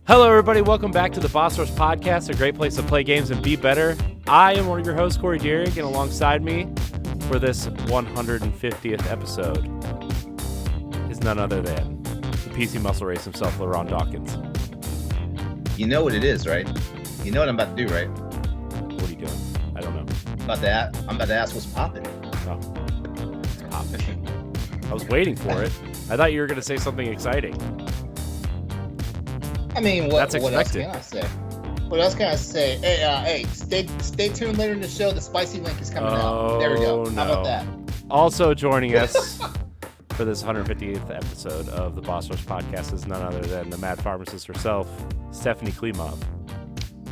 Hello, everybody. Welcome back to the Boss Rush Podcast, a great place to play games and be better. I am one of your hosts, Corey Dirrig, and alongside me for this 150th episode is none other than the PC muscle race himself, LeRon Dawkins. You know what it is, right? You know what I'm about to do, right? What are you doing? I don't know. I'm about to ask what's popping. Oh, it's popping. I was waiting for it. I thought you were going to say something exciting. I mean, what else expected. can I say? What else can I say? Hey, stay tuned later in the show. The spicy link is coming out. There we go. No. How about that? Also joining us for this 150th episode of the Boss Rush Podcast is none other than the mad pharmacist herself, Stephanie Klimov.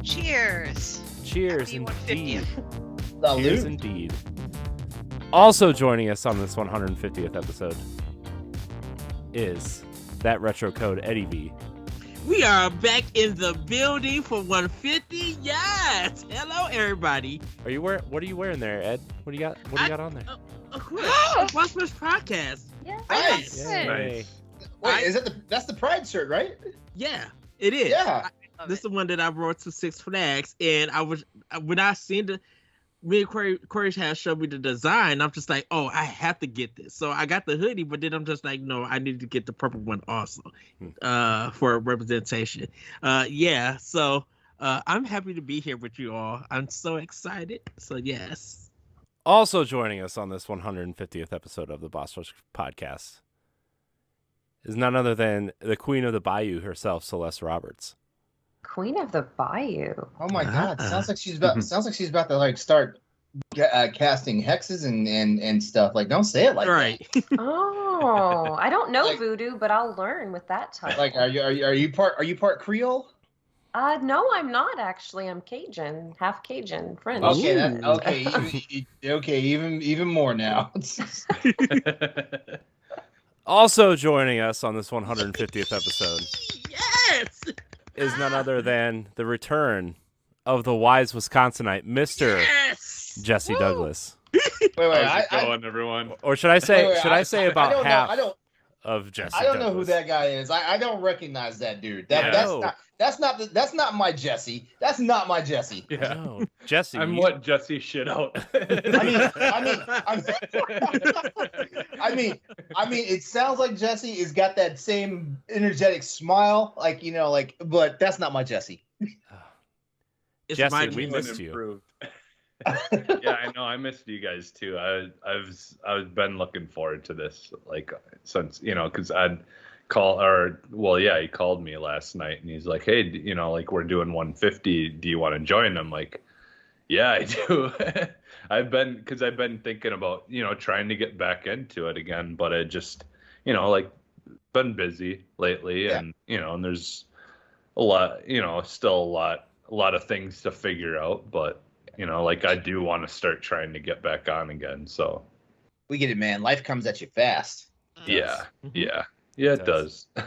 Cheers. Cheers, Happy indeed. 150th. Salute. Cheers, indeed. Also joining us on this 150th episode is that retro code Eddie V. We are back in the building for 150. Yes. Hello, everybody. What are you wearing there, Ed? What do you got on there? Of course. What's this podcast? Yeah. Nice. Yay. Wait, is that that's the Pride shirt, right? Yeah, it is. Yeah. This is the one that I brought to Six Flags, and when I seen me and Corey had showed me the design, I'm just like, oh, I have to get this. So I got the hoodie, but then I'm just like, no, I need to get the purple one also, for representation. So I'm happy to be here with you all. I'm so excited. So yes. Also joining us on this 150th episode of the Boss Rush Podcast is none other than the Queen of the Bayou herself, Celeste Roberts. Queen of the Bayou. Oh my God! Sounds like she's about to like start casting hexes and stuff. Like, don't say it like Right. Oh, I don't know Like- voodoo, but I'll learn with that title. Like, are you part Creole? No, I'm not actually. I'm Cajun, half Cajun, French. Okay, even more now. Also joining us on this 150th episode Yes. is none other than the return of the wise Wisconsinite, Mr. Yes. Jesse Woo. Douglas. Wait, How's it going, everyone? Or should I say I about don't know, half of Jesse I don't know who Douglas? that guy is. I don't recognize that dude. Yeah. That's not my Jesse. That's not my Jesse. Yeah, No, Jesse. I'm you- what Jesse shit out. I mean, it sounds like Jesse has got that same energetic smile, but that's not my Jesse. It's Jesse, my we dream. missed you. Improved. Yeah, I know. I missed you guys too. I've been looking forward to this since because I'd he called me last night and he's like, hey, we're doing 150. Do you want to join? I'm like, yeah, I do. I've been thinking about trying to get back into it again, but I just been busy lately, Yeah. and there's a lot, still a lot of things to figure out, but I do want to start trying to get back on again. So We get it, man. Life comes at you fast. yeah, Mhm. yeah, It it does. Well,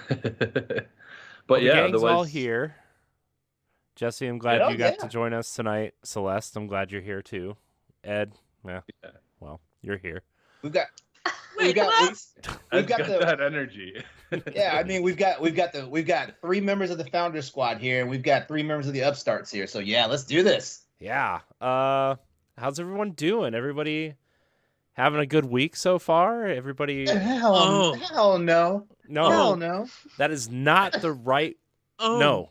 But the yeah, gang's there all was here. Jesse, I'm glad Oh, you got yeah. to join us tonight. Celeste, I'm glad you're here too. Ed, Yeah. well, you're here. We've got Wait, got what? we've got the that energy. yeah. I mean, we've got 3 members of the Founder Squad here, and we've got 3 members of the Upstarts here. So yeah, let's do this. Yeah. How's everyone doing? Everybody having a good week so far? Everybody? Oh. Hell no. No, Hell no. that is not the right. Oh. No.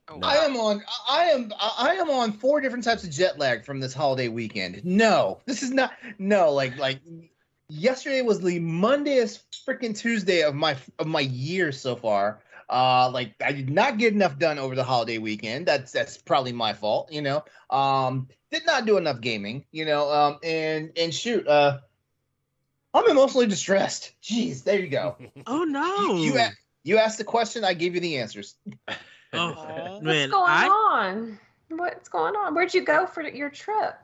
Oh, No. I am on 4 different types of jet lag from this holiday weekend. No, this is not. No, like yesterday was the Mondayest freaking Tuesday of my year so far. I did not get enough done over the holiday weekend. That's probably my fault. Did not do enough gaming. And shoot. I'm emotionally distressed. Jeez, there you go. Oh no. You asked the question, I gave you the answers. Oh What's man, going on? What's going on? Where'd you go for your trip?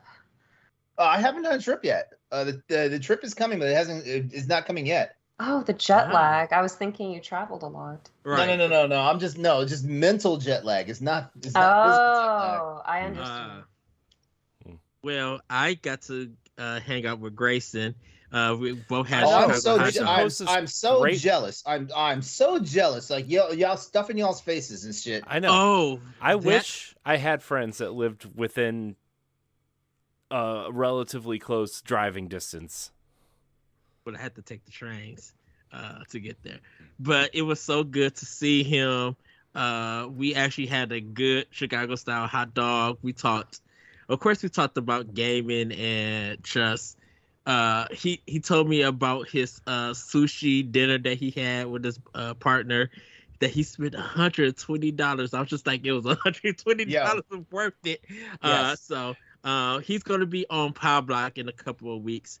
I haven't done a trip yet. The trip is coming, but it's not coming yet. Oh, the jet Wow. lag. I was thinking you traveled a lot. right. No. I'm just just mental jet lag. It's not physical jet lag. Oh, I understand. Well, I got to hang out with Grayson. We both had. Oh, I'm Chicago so Hot Dog. I'm so Great. jealous. I'm so jealous. Like y'all stuffing y'all's faces and shit. I know. Oh, I that- wish I had friends that lived within a relatively close driving distance. But I had to take the trains to get there. But it was so good to see him. We actually had a good Chicago style hot dog. We talked about gaming and just he told me about his sushi dinner that he had with his partner that he spent $120. I was just like, it was $120 worth it. Yes. So he's gonna be on Power Block in a couple of weeks.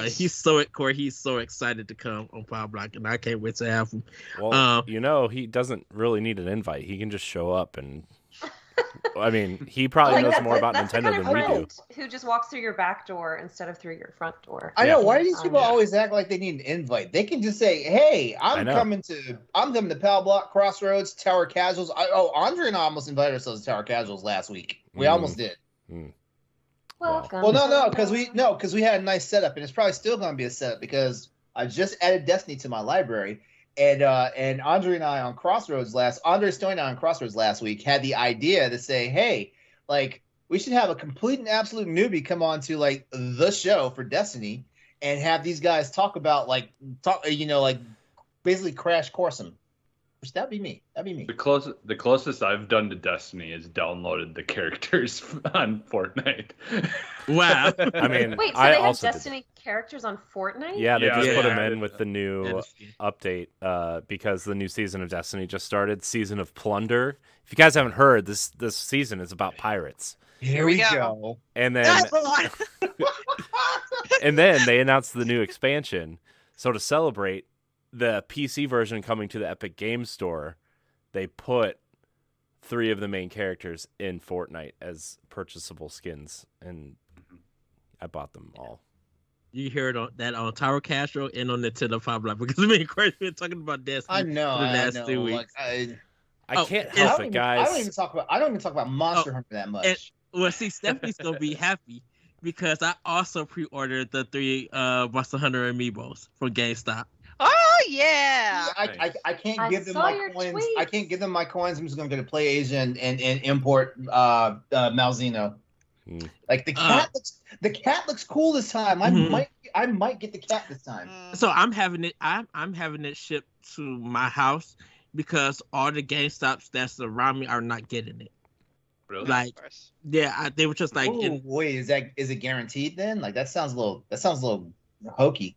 He's so excited to come on Power Block, and I can't wait to have him. Well, he doesn't really need an invite. He can just show up, and I mean, he probably knows more about that's Nintendo the kind than of we do. friend who just walks through your back door instead of through your front door. I know. Why do these Yeah. people always act like they need an invite? They can just say, "Hey, I'm coming to Pal Block, Crossroads, Tower Casuals." Andre and I almost invited ourselves to Tower Casuals last week. We almost did. Welcome. Well, no, because we had a nice setup, and it's probably still going to be a setup because I just added Destiny to my library, and Andre and I on Crossroads Andre Stone and I on Crossroads last week had the idea to say, hey, like we should have a complete and absolute newbie come on to like the show for Destiny and have these guys talk basically crash course them. Which that'd be me. The closest I've done to Destiny is downloaded the characters on Fortnite. Wow. I mean, Wait, so I they have also Destiny characters on Fortnite? Yeah, they Yeah, just put yeah. them in with the new update because the new season of Destiny just started, Season of Plunder. If you guys haven't heard, this season is about pirates. Here we go. And then and then they announced the new expansion. So to celebrate the PC version coming to the Epic Games Store, they put 3 of the main characters in Fortnite as purchasable skins, and I bought them all. You heard that on Tower Castro and on Nintendo Power Block because me and Chris been talking about Destiny I know. for the last 2 weeks. I can't help it, guys. I don't even talk about Monster Hunter that much. Well, see, Stephanie's gonna be happy because I also pre-ordered the 3 Monster Hunter Amiibos from GameStop. Oh yeah. I can't I give them saw my your coins. tweets. I can't give them my coins. I'm just going to go to Play Asia and import Malzeno. Like the cat looks cool this time. I might get the cat this time. So I'm having it shipped to my house because all the GameStops that's around me are not getting it. Really? Like, yeah, they were just like, Ooh, wait, is it guaranteed then? Like that sounds a little hokey.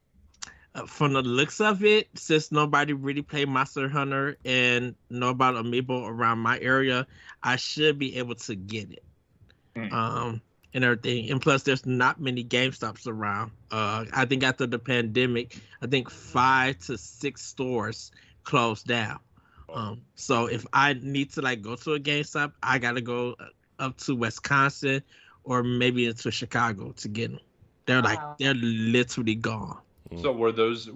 From the looks of it, since nobody really played Monster Hunter and know about Amiibo around my area, I should be able to get it. And everything. And plus, there's not many GameStops around. I think after the pandemic, 5 to 6 stores closed down. So if I need to like go to a GameStop, I gotta go up to Wisconsin or maybe into Chicago to get them. They're literally gone. So were those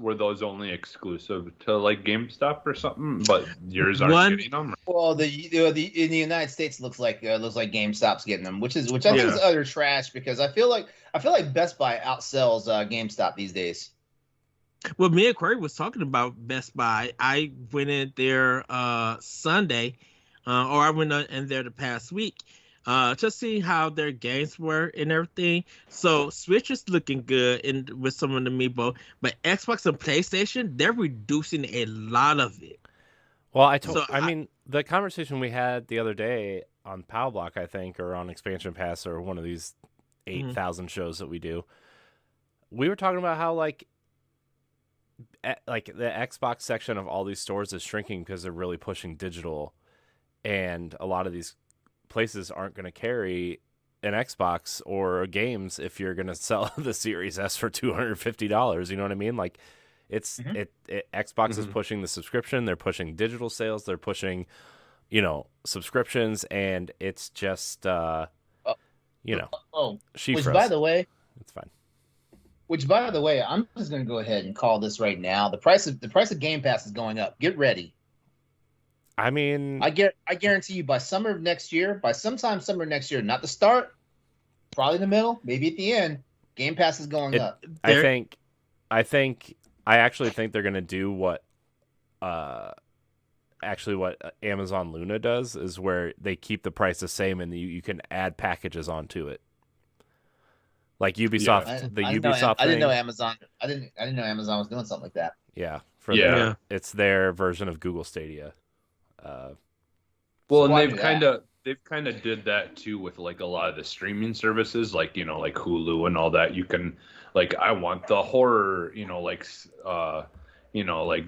only exclusive to like GameStop or something? But yours aren't getting them. Well, in the United States, it looks like GameStop's getting them, which I think is utter trash because I feel like Best Buy outsells GameStop these days. Well, me and Corey was talking about Best Buy. I went in there Sunday, or I went in there the past week. Just see how their games were and everything. So Switch is looking good with some of the Amiibo, but Xbox and PlayStation, they're reducing a lot of it. Well, I mean, the conversation we had the other day on POW Block, I think, or on Expansion Pass, or one of these 8,000 shows that we do, we were talking about how like the Xbox section of all these stores is shrinking because they're really pushing digital, and a lot of these places aren't going to carry an Xbox or games if you're going to sell the Series S for $250. You know what I mean? Like Xbox is pushing the subscription. They're pushing digital sales. They're pushing, subscriptions, and it's just, which by the way, it's fine. Which by the way, I'm just going to go ahead and call this right now. The price of Game Pass is going up. Get ready. I mean, I guarantee you by sometime summer next year, not the start, probably the middle, maybe at the end, Game Pass is going up. I think I actually think they're gonna do what Amazon Luna does, is where they keep the price the same and you can add packages onto it. Like Ubisoft, I Ubisoft didn't know thing. Amazon. I didn't know Amazon was doing something like that. Yeah, Yeah. it's their version of Google Stadia. Well, So and why they've do kind that? of did that too with like a lot of the streaming services, like like Hulu and all that. You can I want the horror, like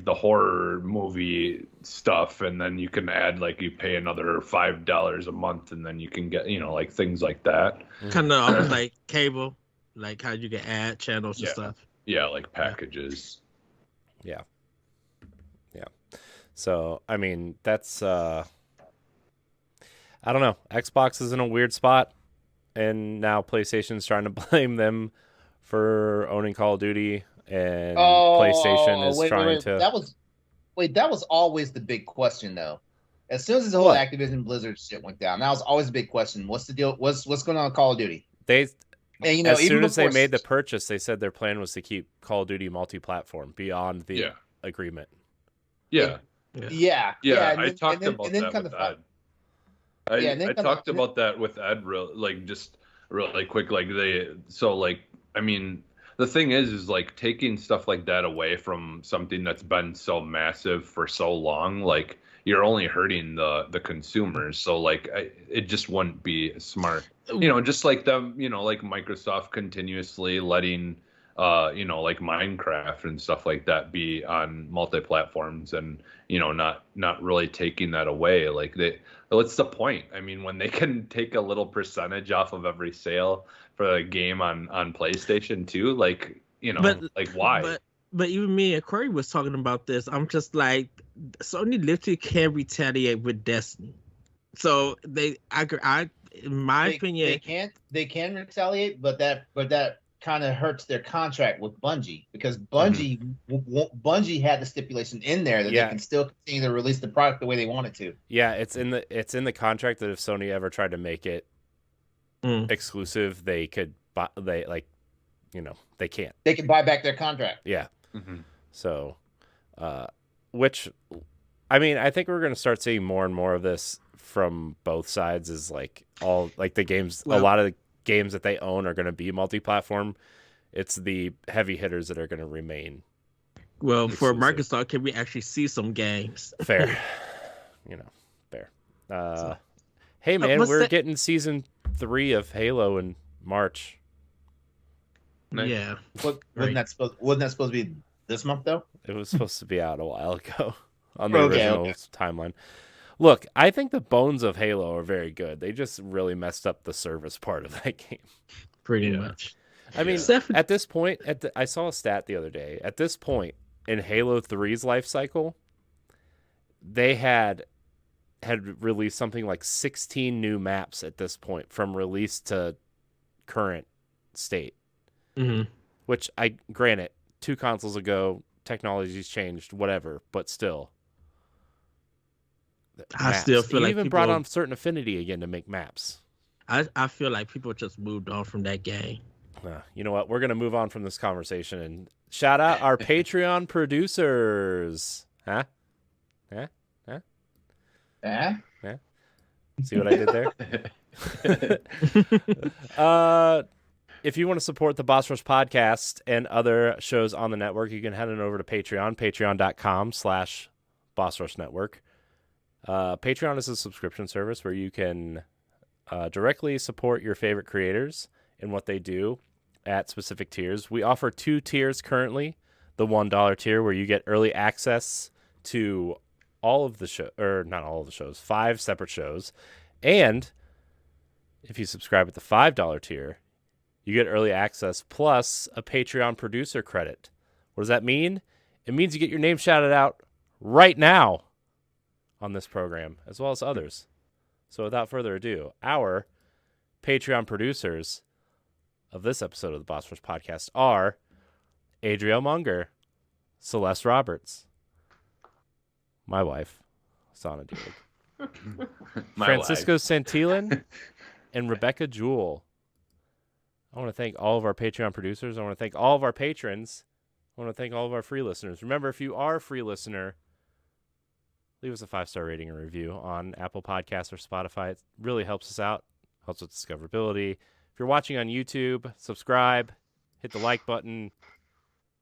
the horror movie stuff, and then you can add you pay another $5 a month, and then you can get like things like that. Kind of almost like cable, like how you can add channels and stuff. Yeah, like packages. Yeah. So I mean, that's I don't know. Xbox is in a weird spot, and now PlayStation's trying to blame them for owning Call of Duty, and PlayStation is trying to. That was always the big question, though. As soon as this whole What? Activision Blizzard shit went down, that was always the big question. What's the deal? What's going on with Call of Duty? And And as soon as they made the purchase, they said their plan was to keep Call of Duty multi-platform beyond the agreement. Yeah. Yeah. I talked about that with Ed. I talked about that with Ed just really quick. I mean, the thing is taking stuff like that away from something that's been so massive for so long, you're only hurting the consumers. So it just wouldn't be smart. Just like them, like Microsoft continuously letting Minecraft and stuff like that be on multi-platforms, and not really taking that away. What's the point? I mean, when they can take a little percentage off of every sale for a game on PlayStation 2, why? But even me and Corey was talking about this. I'm just like, Sony literally can retaliate with Destiny. So in my opinion, they can retaliate, but that kind of hurts their contract with Bungie, because Bungie had the stipulation in there that they can still continue to release the product the way they want it to. Yeah, it's in the contract that if Sony ever tried to make it exclusive, they could they can't. They can buy back their contract. Yeah. Mm-hmm. So, which, I mean, I think we're going to start seeing more and more of this from both sides. Is the games, a lot of the games that they own are going to be multi-platform. It's the heavy hitters that are going to remain. Well, exclusive. for Microsoft, can we actually see some games? Fair. Fair. Hey man, we're getting season 3 of Halo in March. Yeah. Wasn't that supposed to be this month though? It was supposed to be out a while ago on the original timeline. Look, I think the bones of Halo are very good. They just really messed up the service part of that game. Pretty much. I mean, at this point, I saw a stat the other day. At this point in Halo 3's life cycle, they had released something like 16 new maps at this point from release to current state. Mm-hmm. Which, granted, 2 consoles ago, technology's changed, whatever, but still. I still feel he like even brought on Certain Affinity again to make maps. I feel like people just moved on from that game. You know what? We're going to move on from this conversation and shout out our Patreon producers. Huh? See what I did there? If you want to support the Boss Rush podcast and other shows on the network, you can head on over to Patreon, patreon.com/Boss Rush Network. Patreon is a subscription service where you can directly support your favorite creators and what they do at specific tiers. We offer 2 tiers currently. The $1 tier, where you get early access to all of the show, or not all of the shows, 5 separate shows. And if you subscribe at the $5 tier, you get early access plus a Patreon producer credit. What does that mean? It means you get your name shouted out right now on this program, as well as others. So without further ado, our Patreon producers of this episode of the Boss Rush podcast are Adriel Munger, Celeste Roberts, my wife, Sana Dirrig, Francisco Santillan, and Rebecca Jewell. I want to thank all of our Patreon producers. I want to thank all of our patrons. I want to thank all of our free listeners. Remember, if you are a free listener, leave us a 5-star rating and review on Apple Podcasts or Spotify. It really helps us out, helps with discoverability. If you're watching on YouTube, subscribe, hit the like button,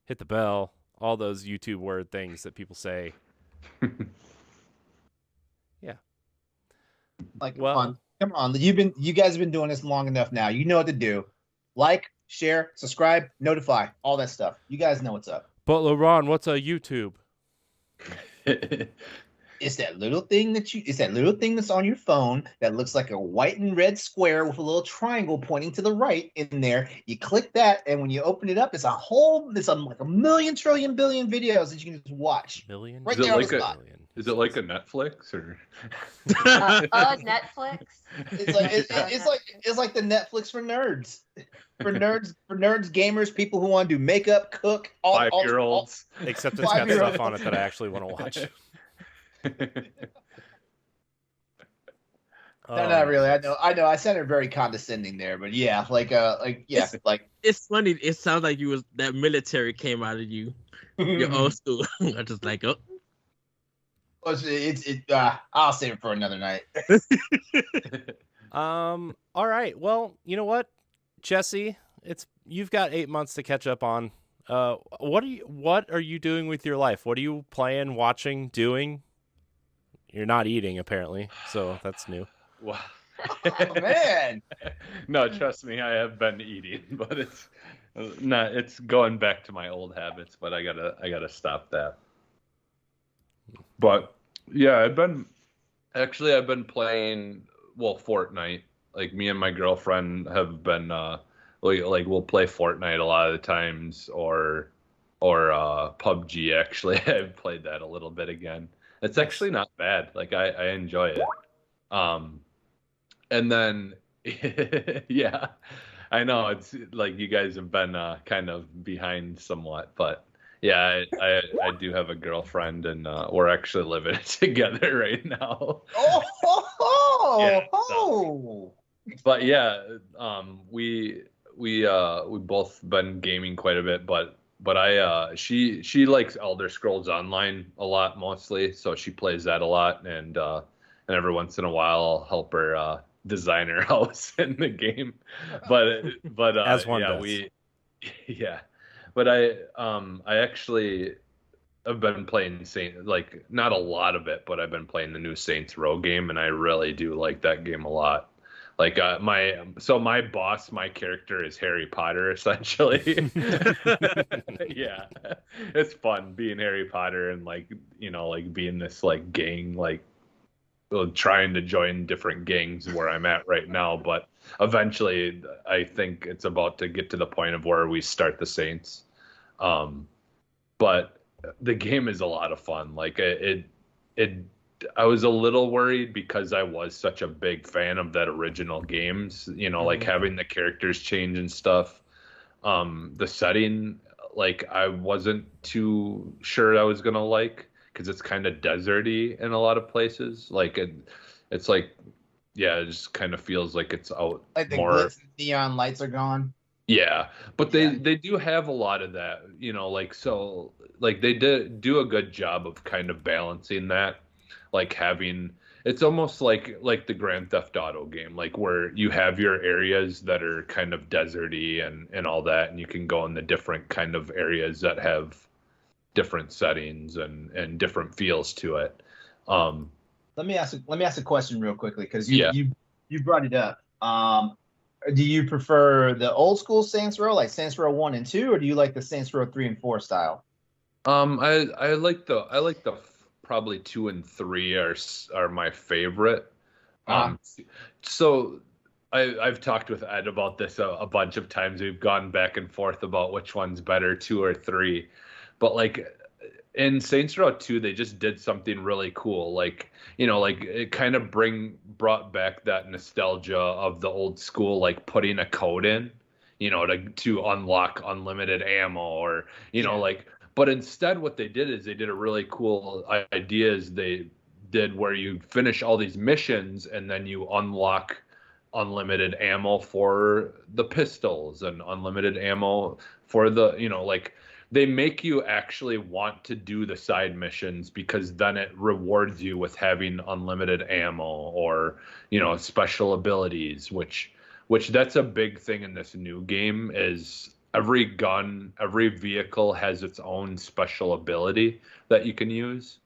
hit the bell, all those YouTube word things that people say. Yeah. Like, Well, come on. You guys have been doing this long enough now. You know what to do. Like, share, subscribe, notify, all that stuff. You guys know what's up. but LeRon, what's a YouTube? It's that little thing that's on your phone that looks like a white and red square with a little triangle pointing to the right in there. You click that, and when you open it up, it's like a million trillion billion videos that you can just watch. Million? Right there on the spot. Is it like a Netflix or? Netflix. It's like the Netflix for nerds. For nerds, gamers, people who want to do makeup, cook, all 5-year-olds. Except it's got stuff on it that I actually want to watch. No, not really. I know. I sounded very condescending there, but yeah, like. It's funny. It sounds like that military came out of you. You're old school. I'm just like, oh. I'll save it for another night. All right. Well, you know what, Jesse? You've got 8 months to catch up on. What are you doing with your life? What are you playing, watching, doing? You're not eating, apparently, so that's new. Wow. Oh, man. No, trust me, I have been eating, but it's going back to my old habits, but I gotta stop that. But yeah, I've been playing Fortnite. Like, me and my girlfriend have been we'll play Fortnite a lot of the times, or PUBG. Actually, I've played that a little bit again. It's actually not bad. Like, I enjoy it. And then yeah, I know it's like you guys have been kind of behind somewhat, but yeah, I do have a girlfriend, and we're actually living together right now. But yeah, we both been gaming quite a bit, but she likes Elder Scrolls Online a lot mostly, so she plays that a lot, and every once in a while I'll help her design her house in the game, but As one does. But I actually have been playing not a lot of it, but I've been playing the new Saints Row game, and I really do like that game a lot. Like, my character is Harry Potter, essentially. Yeah, it's fun being Harry Potter and being this gang, trying to join different gangs where I'm at right now. But eventually, I think it's about to get to the point of where we start the Saints. But the game is a lot of fun. Like, I was a little worried because I was such a big fan of that original games, like having the characters change and stuff. The setting, I wasn't too sure I was going to like, because it's kind of deserty in a lot of places. It's it just kind of feels like it's out. Like the more glitz and neon lights are gone. Yeah, but they do have a lot of that, they did do a good job of kind of balancing that. It's almost like the Grand Theft Auto game, where you have your areas that are kind of deserty and all that, and you can go in the different kind of areas that have different settings and different feels to it. Let me ask a question real quickly, because Yeah. you brought it up. Do you prefer the old school Saints Row, like Saints Row 1 and 2, or do you like the Saints Row 3 and 4 style? I like the probably 2 and 3 are my favorite. So I've talked with Ed about this a bunch of times. We've gone back and forth about which one's better, 2 or 3. But in Saints Row 2, they just did something really cool. It kind of brought back that nostalgia of the old school, putting a code in, to unlock unlimited ammo, or but instead what they did is they did a really cool idea. Is they did where you finish all these missions and then you unlock unlimited ammo for the pistols and unlimited ammo for the they make you actually want to do the side missions because then it rewards you with having unlimited ammo or, special abilities, which that's a big thing in this new game is every gun, every vehicle has its own special ability that you can use,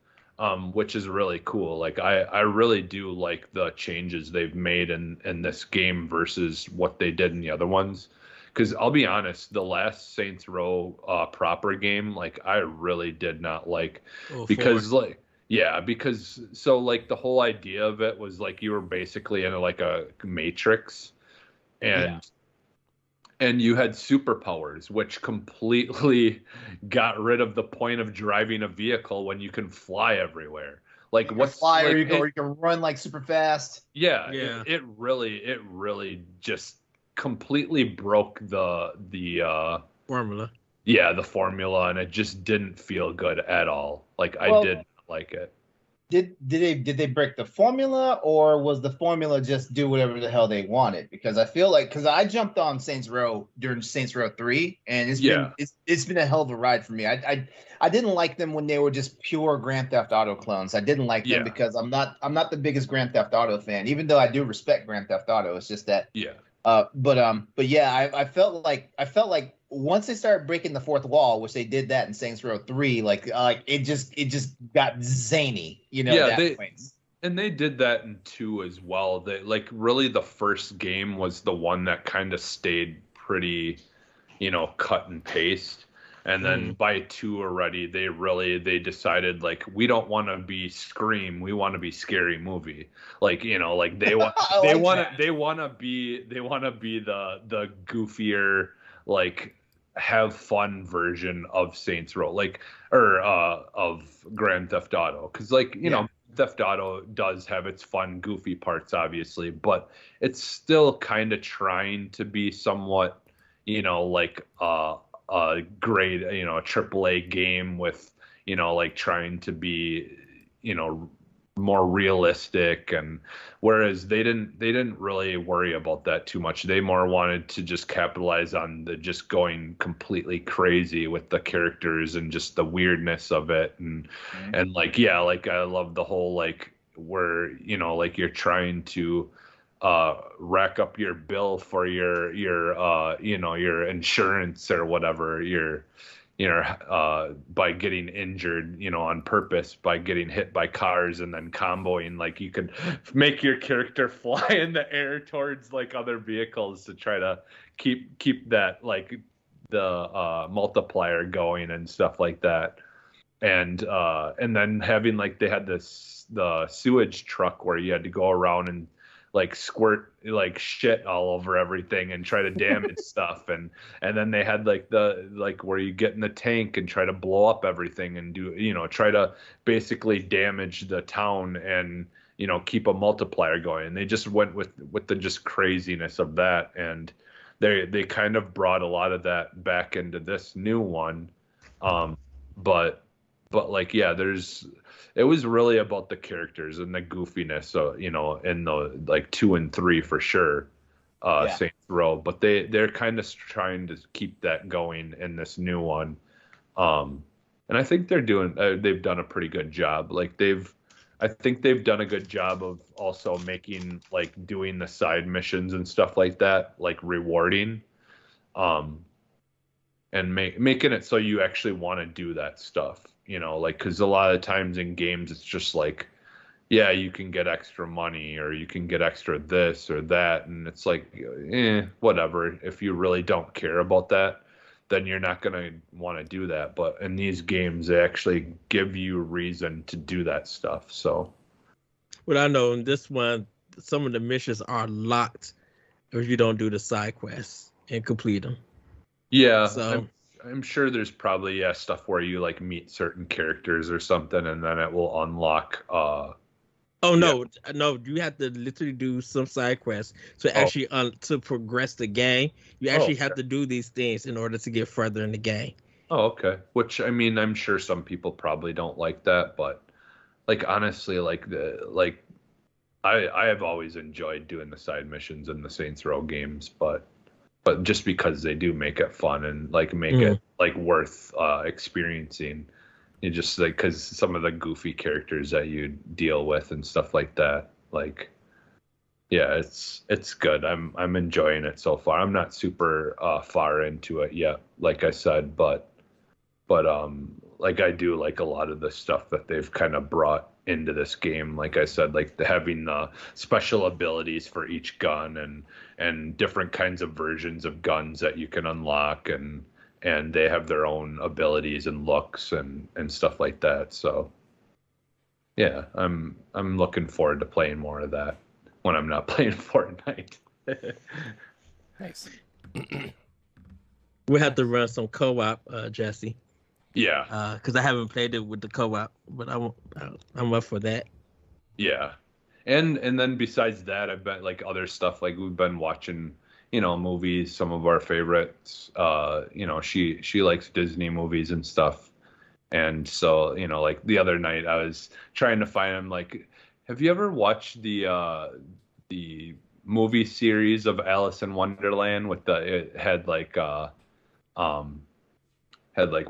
which is really cool. Like I really do like the changes they've made in this game versus what they did in the other ones. Because I'll be honest, the last Saints Row proper game, like I really did not like, because because the whole idea of it was like you were basically in like a matrix, and you had superpowers, which completely got rid of the point of driving a vehicle when you can fly everywhere. Like what's fly, like, or you can run like super fast. Yeah. It really just completely broke the formula. Yeah, the formula, and it just didn't feel good at all. Like I did not like it. Did they break the formula, or was the formula just do whatever the hell they wanted? Because I feel like, because I jumped on Saints Row during Saints Row 3, and it's been a hell of a ride for me. I didn't like them when they were just pure Grand Theft Auto clones. I didn't like them because I'm not the biggest Grand Theft Auto fan, even though I do respect Grand Theft Auto. It's just that but yeah, I felt like once they started breaking the fourth wall, which they did that in Saints Row 3, like it just got zany, and they did that in 2 as well. They really the first game was the one that kind of stayed pretty, cut and paste. And then by 2 already, they decided like we don't want to be Scream, we want to be Scary Movie. Like they want they want to be the goofier, like have fun version of Saints Row, of Grand Theft Auto, because Theft Auto does have its fun, goofy parts, obviously, but it's still kind of trying to be somewhat, a grade, a AAA game with, trying to be, more realistic. And whereas they didn't really worry about that too much. They more wanted to just capitalize on the just going completely crazy with the characters and just the weirdness of it. And I love the whole where you're trying to rack up your bill for your insurance or whatever, by getting injured, on purpose, by getting hit by cars and then comboing. Like you could make your character fly in the air towards other vehicles to try to keep that the multiplier going and stuff like that. And then having they had the sewage truck where you had to go around and squirt shit all over everything and try to damage stuff, and then they had where you get in the tank and try to blow up everything and do try to basically damage the town and keep a multiplier going. And they just went with the just craziness of that, and they kind of brought a lot of that back into this new one. But it was really about the characters and the goofiness, so in the 2 and 3 for sure, Saints Row. But they're kind of trying to keep that going in this new one, and I think they've done a pretty good job. I think they've done a good job of also making doing the side missions and stuff like that rewarding, and making it so you actually want to do that stuff. Because a lot of times in games, it's just you can get extra money or you can get extra this or that. And it's whatever. If you really don't care about that, then you're not going to want to do that. But in these games, they actually give you reason to do that stuff. So, well, I know in this one, some of the missions are locked if you don't do the side quests and complete them. Yeah. So I'm sure there's probably stuff where you meet certain characters or something, and then it will unlock. No, you have to literally do some side quests to actually to progress the game. You actually have to do these things in order to get further in the game. Oh, okay. Which I'm sure some people probably don't like that, but honestly, I have always enjoyed doing the side missions in the Saints Row games, but but just because they do make it fun and like make it like worth experiencing. You just like because some of the goofy characters that you deal with and stuff like that, like yeah, it's good. I'm enjoying it so far. I'm not super far into it yet, like I said, but like I do like a lot of the stuff that they've kind of brought into this game. Like I said, like having the special abilities for each gun and different kinds of versions of guns that you can unlock and they have their own abilities and looks and stuff like that. So yeah, I'm looking forward to playing more of that when I'm not playing Fortnite. Nice. We have to run some co-op, Jesse. Yeah. Because I haven't played it with the co-op, but I'm up for that. Yeah. And then besides that, I've been like other stuff, like we've been watching, movies, some of our favorites. She likes Disney movies and stuff. And so, like the other night I was trying to find him like, have you ever watched the movie series of Alice in Wonderland it had like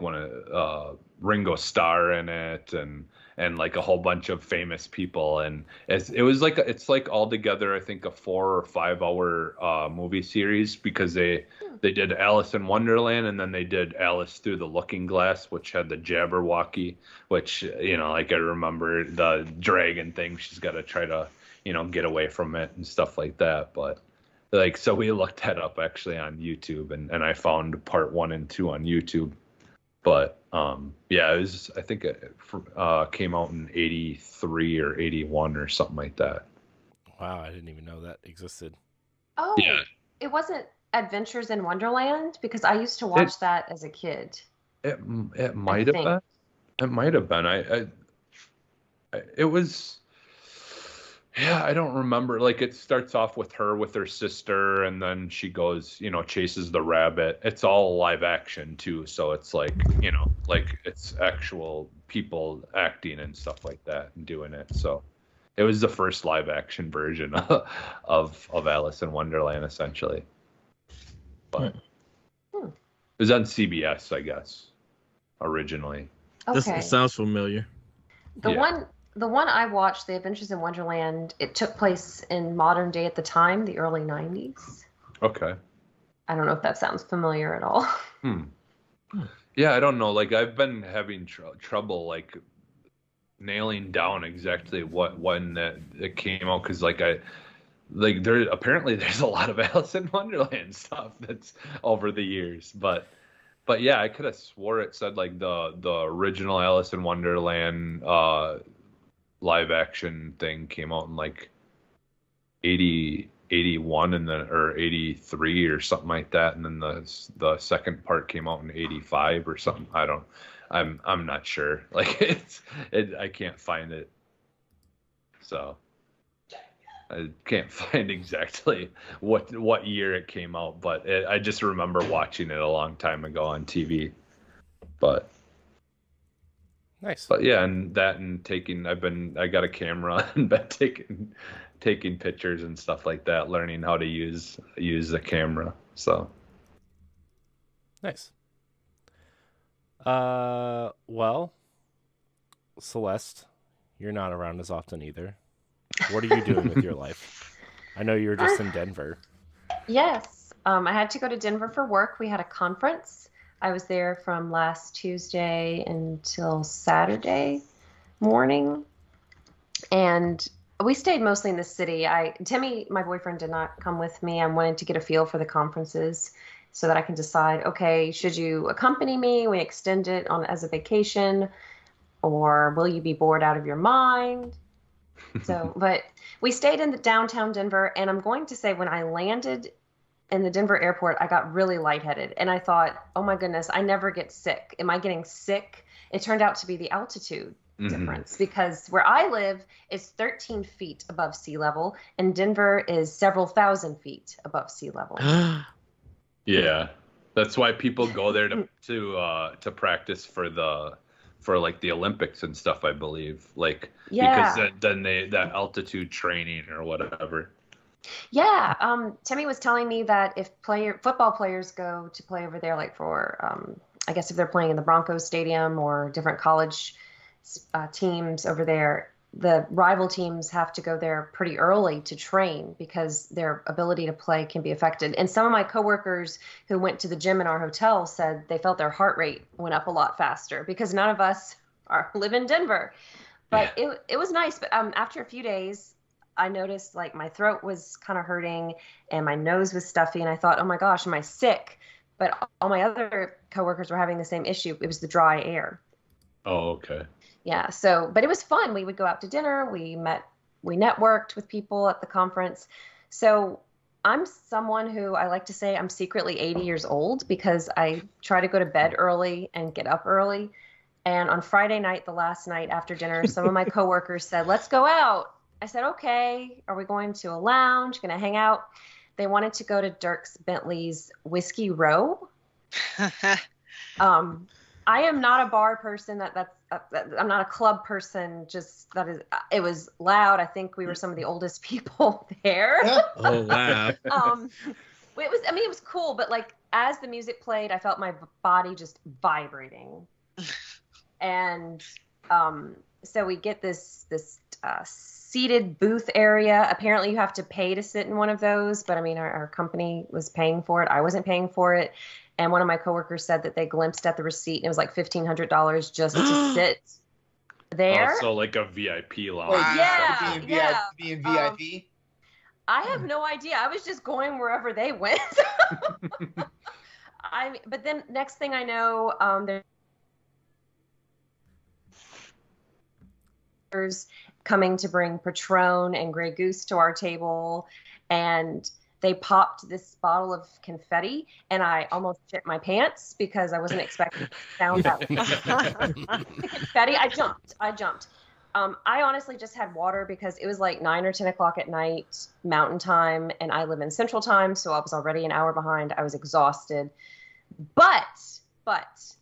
one of Ringo Starr in it and like a whole bunch of famous people, and it's like all together I think a 4 or 5 hour movie series, because they did Alice in Wonderland and then they did Alice Through the Looking Glass, which had the Jabberwocky, which like I remember the dragon thing, she's got to try to get away from it and stuff like that. But like, so we looked that up actually on YouTube, and I found part 1 and 2 on YouTube. But yeah, it was, I think it came out in 83 or 81 or something like that. Wow, I didn't even know that existed. Oh, Yeah. It wasn't Adventures in Wonderland, because I used to watch that as a kid. It might have been. It might have been. It was. Yeah, I don't remember. Like, it starts off with her sister, and then she goes, chases the rabbit. It's all live action too, so it's like, like it's actual people acting and stuff like that and doing it. So it was the first live action version of Alice in Wonderland, essentially. But it was on CBS, I guess, originally. Okay. This sounds familiar. The one I watched, The Adventures in Wonderland, it took place in modern day at the time, the early 90s. Okay. I don't know if that sounds familiar at all. Yeah, I don't know. Like, I've been having trouble, like, nailing down exactly when it came out, because, apparently there's a lot of Alice in Wonderland stuff that's over the years, but yeah, I could have swore it said, like, the original Alice in Wonderland live action thing came out in like 81 and then or 83 or something like that, and then the second part came out in 85 or something. I'm not sure. Like, I can't find it, so I can't find exactly what year it came out, but I just remember watching it a long time ago on TV. But nice. But yeah, and I got a camera and been taking pictures and stuff like that, learning how to use the camera. So nice. Well, Celeste, you're not around as often either. What are you doing with your life? I know you were just in Denver. Yes. I had to go to Denver for work. We had a conference. I was there from last Tuesday until Saturday morning. And we stayed mostly in the city. Timmy, my boyfriend, did not come with me. I wanted to get a feel for the conferences so that I can decide, okay, should you accompany me? We extend it as a vacation, or will you be bored out of your mind? But we stayed in the downtown Denver, and I'm going to say when I landed in the Denver airport, I got really lightheaded, and I thought, oh my goodness, I never get sick. Am I getting sick? It turned out to be the altitude difference, because where I live is 13 feet above sea level, and Denver is several thousand feet above sea level. yeah, that's why people go there to practice for like the Olympics and stuff, I believe. Like, because then that altitude training or whatever. Yeah, Timmy was telling me that if football players go to play over there, like for, I guess if they're playing in the Broncos Stadium or different college teams over there, the rival teams have to go there pretty early to train because their ability to play can be affected. And some of my coworkers who went to the gym in our hotel said they felt their heart rate went up a lot faster because none of us live in Denver. But it was nice. But after a few days, I noticed like my throat was kind of hurting and my nose was stuffy. And I thought, oh my gosh, am I sick? But all my other coworkers were having the same issue. It was the dry air. Oh, okay. Yeah. So, but it was fun. We would go out to dinner. We networked with people at the conference. So I'm someone who I like to say I'm secretly 80 years old because I try to go to bed early and get up early. And on Friday night, the last night after dinner, some of my coworkers said, let's go out. I said, okay, are we going to a lounge, going to hang out? They wanted to go to Dierks Bentley's Whiskey Row. I am not a bar person. I'm not a club person. Just it was loud. I think we were some of the oldest people there. Oh, wow. It was cool, but like as the music played, I felt my body just vibrating. And so we get this seated booth area. Apparently you have to pay to sit in one of those, but I mean, our company was paying for it. I wasn't paying for it. And one of my coworkers said that they glimpsed at the receipt and it was like $1,500 just to sit there. Oh, so like a VIP lounge. Wait, yeah. Being VIP? I have no idea. I was just going wherever they went. But then next thing I know, there's coming to bring Patron and Grey Goose to our table, and they popped this bottle of confetti, and I almost shit my pants because I wasn't expecting to sound that confetti. I jumped. I honestly just had water because it was like 9 or 10 o'clock at night, Mountain Time, and I live in Central Time, so I was already an hour behind. I was exhausted. But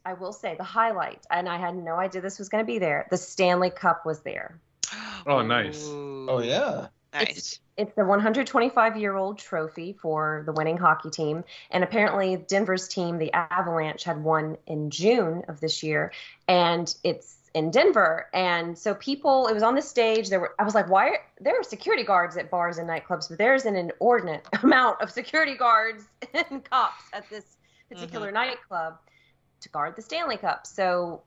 I will say the highlight, and I had no idea this was going to be there, the Stanley Cup was there. Oh, nice. Oh, yeah. Nice. It's the 125-year-old trophy for the winning hockey team. And apparently Denver's team, the Avalanche, had won in June of this year. And it's in Denver. And so it was on the stage. I was like, why? There are security guards at bars and nightclubs, but there's an inordinate amount of security guards and cops at this particular nightclub to guard the Stanley Cup. So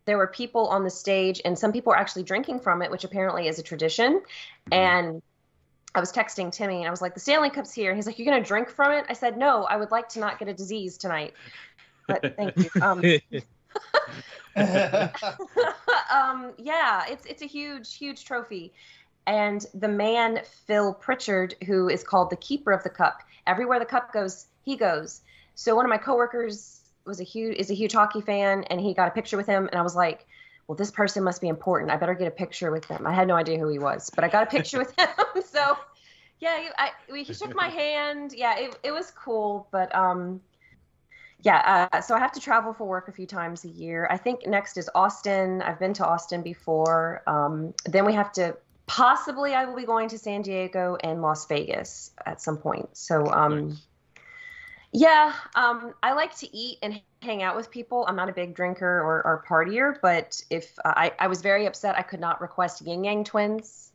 there were people on the stage, and some people were actually drinking from it, which apparently is a tradition. And I was texting Timmy, and I was like, the Stanley Cup's here. He's like, you're going to drink from it? I said, no, I would like to not get a disease tonight. But thank you. Yeah, it's a huge, huge trophy. And the man, Phil Pritchard, who is called the keeper of the cup, everywhere the cup goes, he goes. So one of my coworkers is a huge hockey fan, and he got a picture with him, and I was like, well, this person must be important. I better get a picture with him. I had no idea who he was, but I got a picture with him. So yeah, he shook my hand. Yeah, it was cool, but so I have to travel for work a few times a year. I think next is Austin. I've been to Austin before. Then we have to I will be going to San Diego and Las Vegas at some point. So nice. Yeah, I like to eat and hang out with people. I'm not a big drinker or partier, but if I was very upset I could not request Yin Yang Twins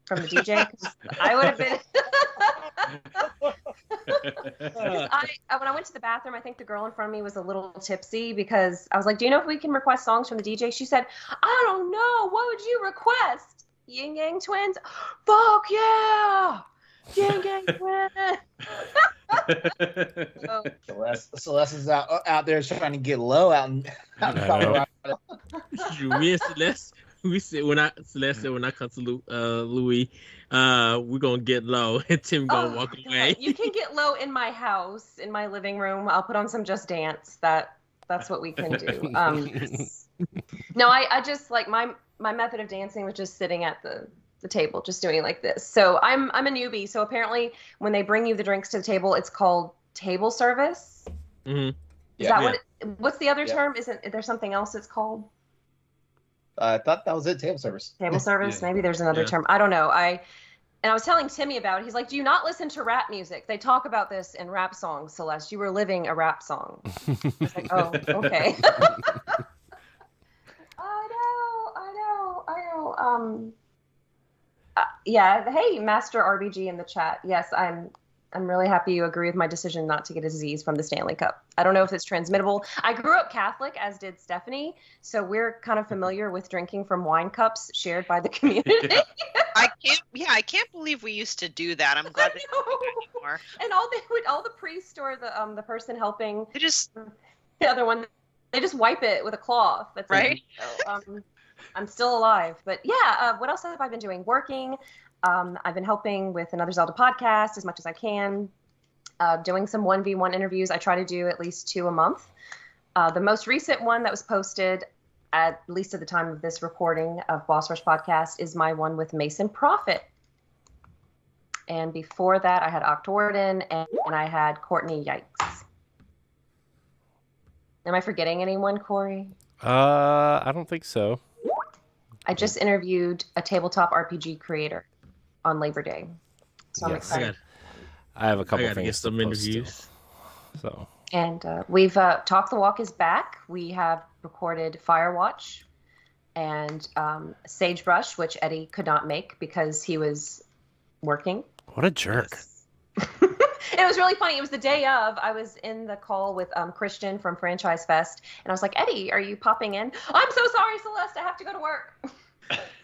from the DJ, 'cause I would have been. When I went to the bathroom, I think the girl in front of me was a little tipsy because I was like, do you know if we can request songs from the DJ? She said, I don't know. What would you request? Yin Yang Twins? Fuck yeah! Yin Yang Twins! Celeste is out there trying to get low out in Colorado. Me and Celeste, Celeste said when I come to Louis, we're gonna get low, and Tim gonna walk away. You can get low in my house, in my living room. I'll put on some Just Dance. That's what we can do. No, I just like my method of dancing was just sitting at the table, just doing like this. So I'm a newbie. So apparently when they bring you the drinks to the table, it's called table service. Mm-hmm. Is that what's the other term? Isn't there something else it's called? I thought that was it. Table service. Table service. Yeah. Maybe there's another term. I don't know. And I was telling Timmy about it. He's like, do you not listen to rap music? They talk about this in rap songs, Celeste. You were living a rap song. I was like, oh, okay. I know. Yeah. Hey, Master RBG in the chat. Yes, I'm really happy you agree with my decision not to get a disease from the Stanley Cup. I don't know if it's transmittable. I grew up Catholic, as did Stephanie, so we're kind of familiar with drinking from wine cups shared by the community. Yeah. I can't believe we used to do that. I'm glad they don't do that anymore. And all the priest or the person helping They just the other one, they just wipe it with a cloth. That's Right. It. So, I'm still alive. But yeah, what else have I been doing? Working. I've been helping with another Zelda podcast as much as I can. Doing some 1v1 interviews. I try to do at least 2 a month. The most recent one that was posted, at least at the time of this recording of Boss Rush Podcast, is my one with Mason Prophet. And before that, I had Octorden and I had Courtney Yikes. Am I forgetting anyone, Corey? I don't think so. I just interviewed a tabletop RPG creator on Labor Day. So I'm Yes. excited. I have a couple gotta things get some to post interviews. still. So And we've Talk the Walk is back. We have recorded Firewatch and Sagebrush, which Eddie could not make because he was working. what a jerk. It was really funny. It was the day of. I was in the call with Christian from Franchise Fest, and I was like, Eddie, are you popping in? I'm so sorry, Celeste. I have to go to work.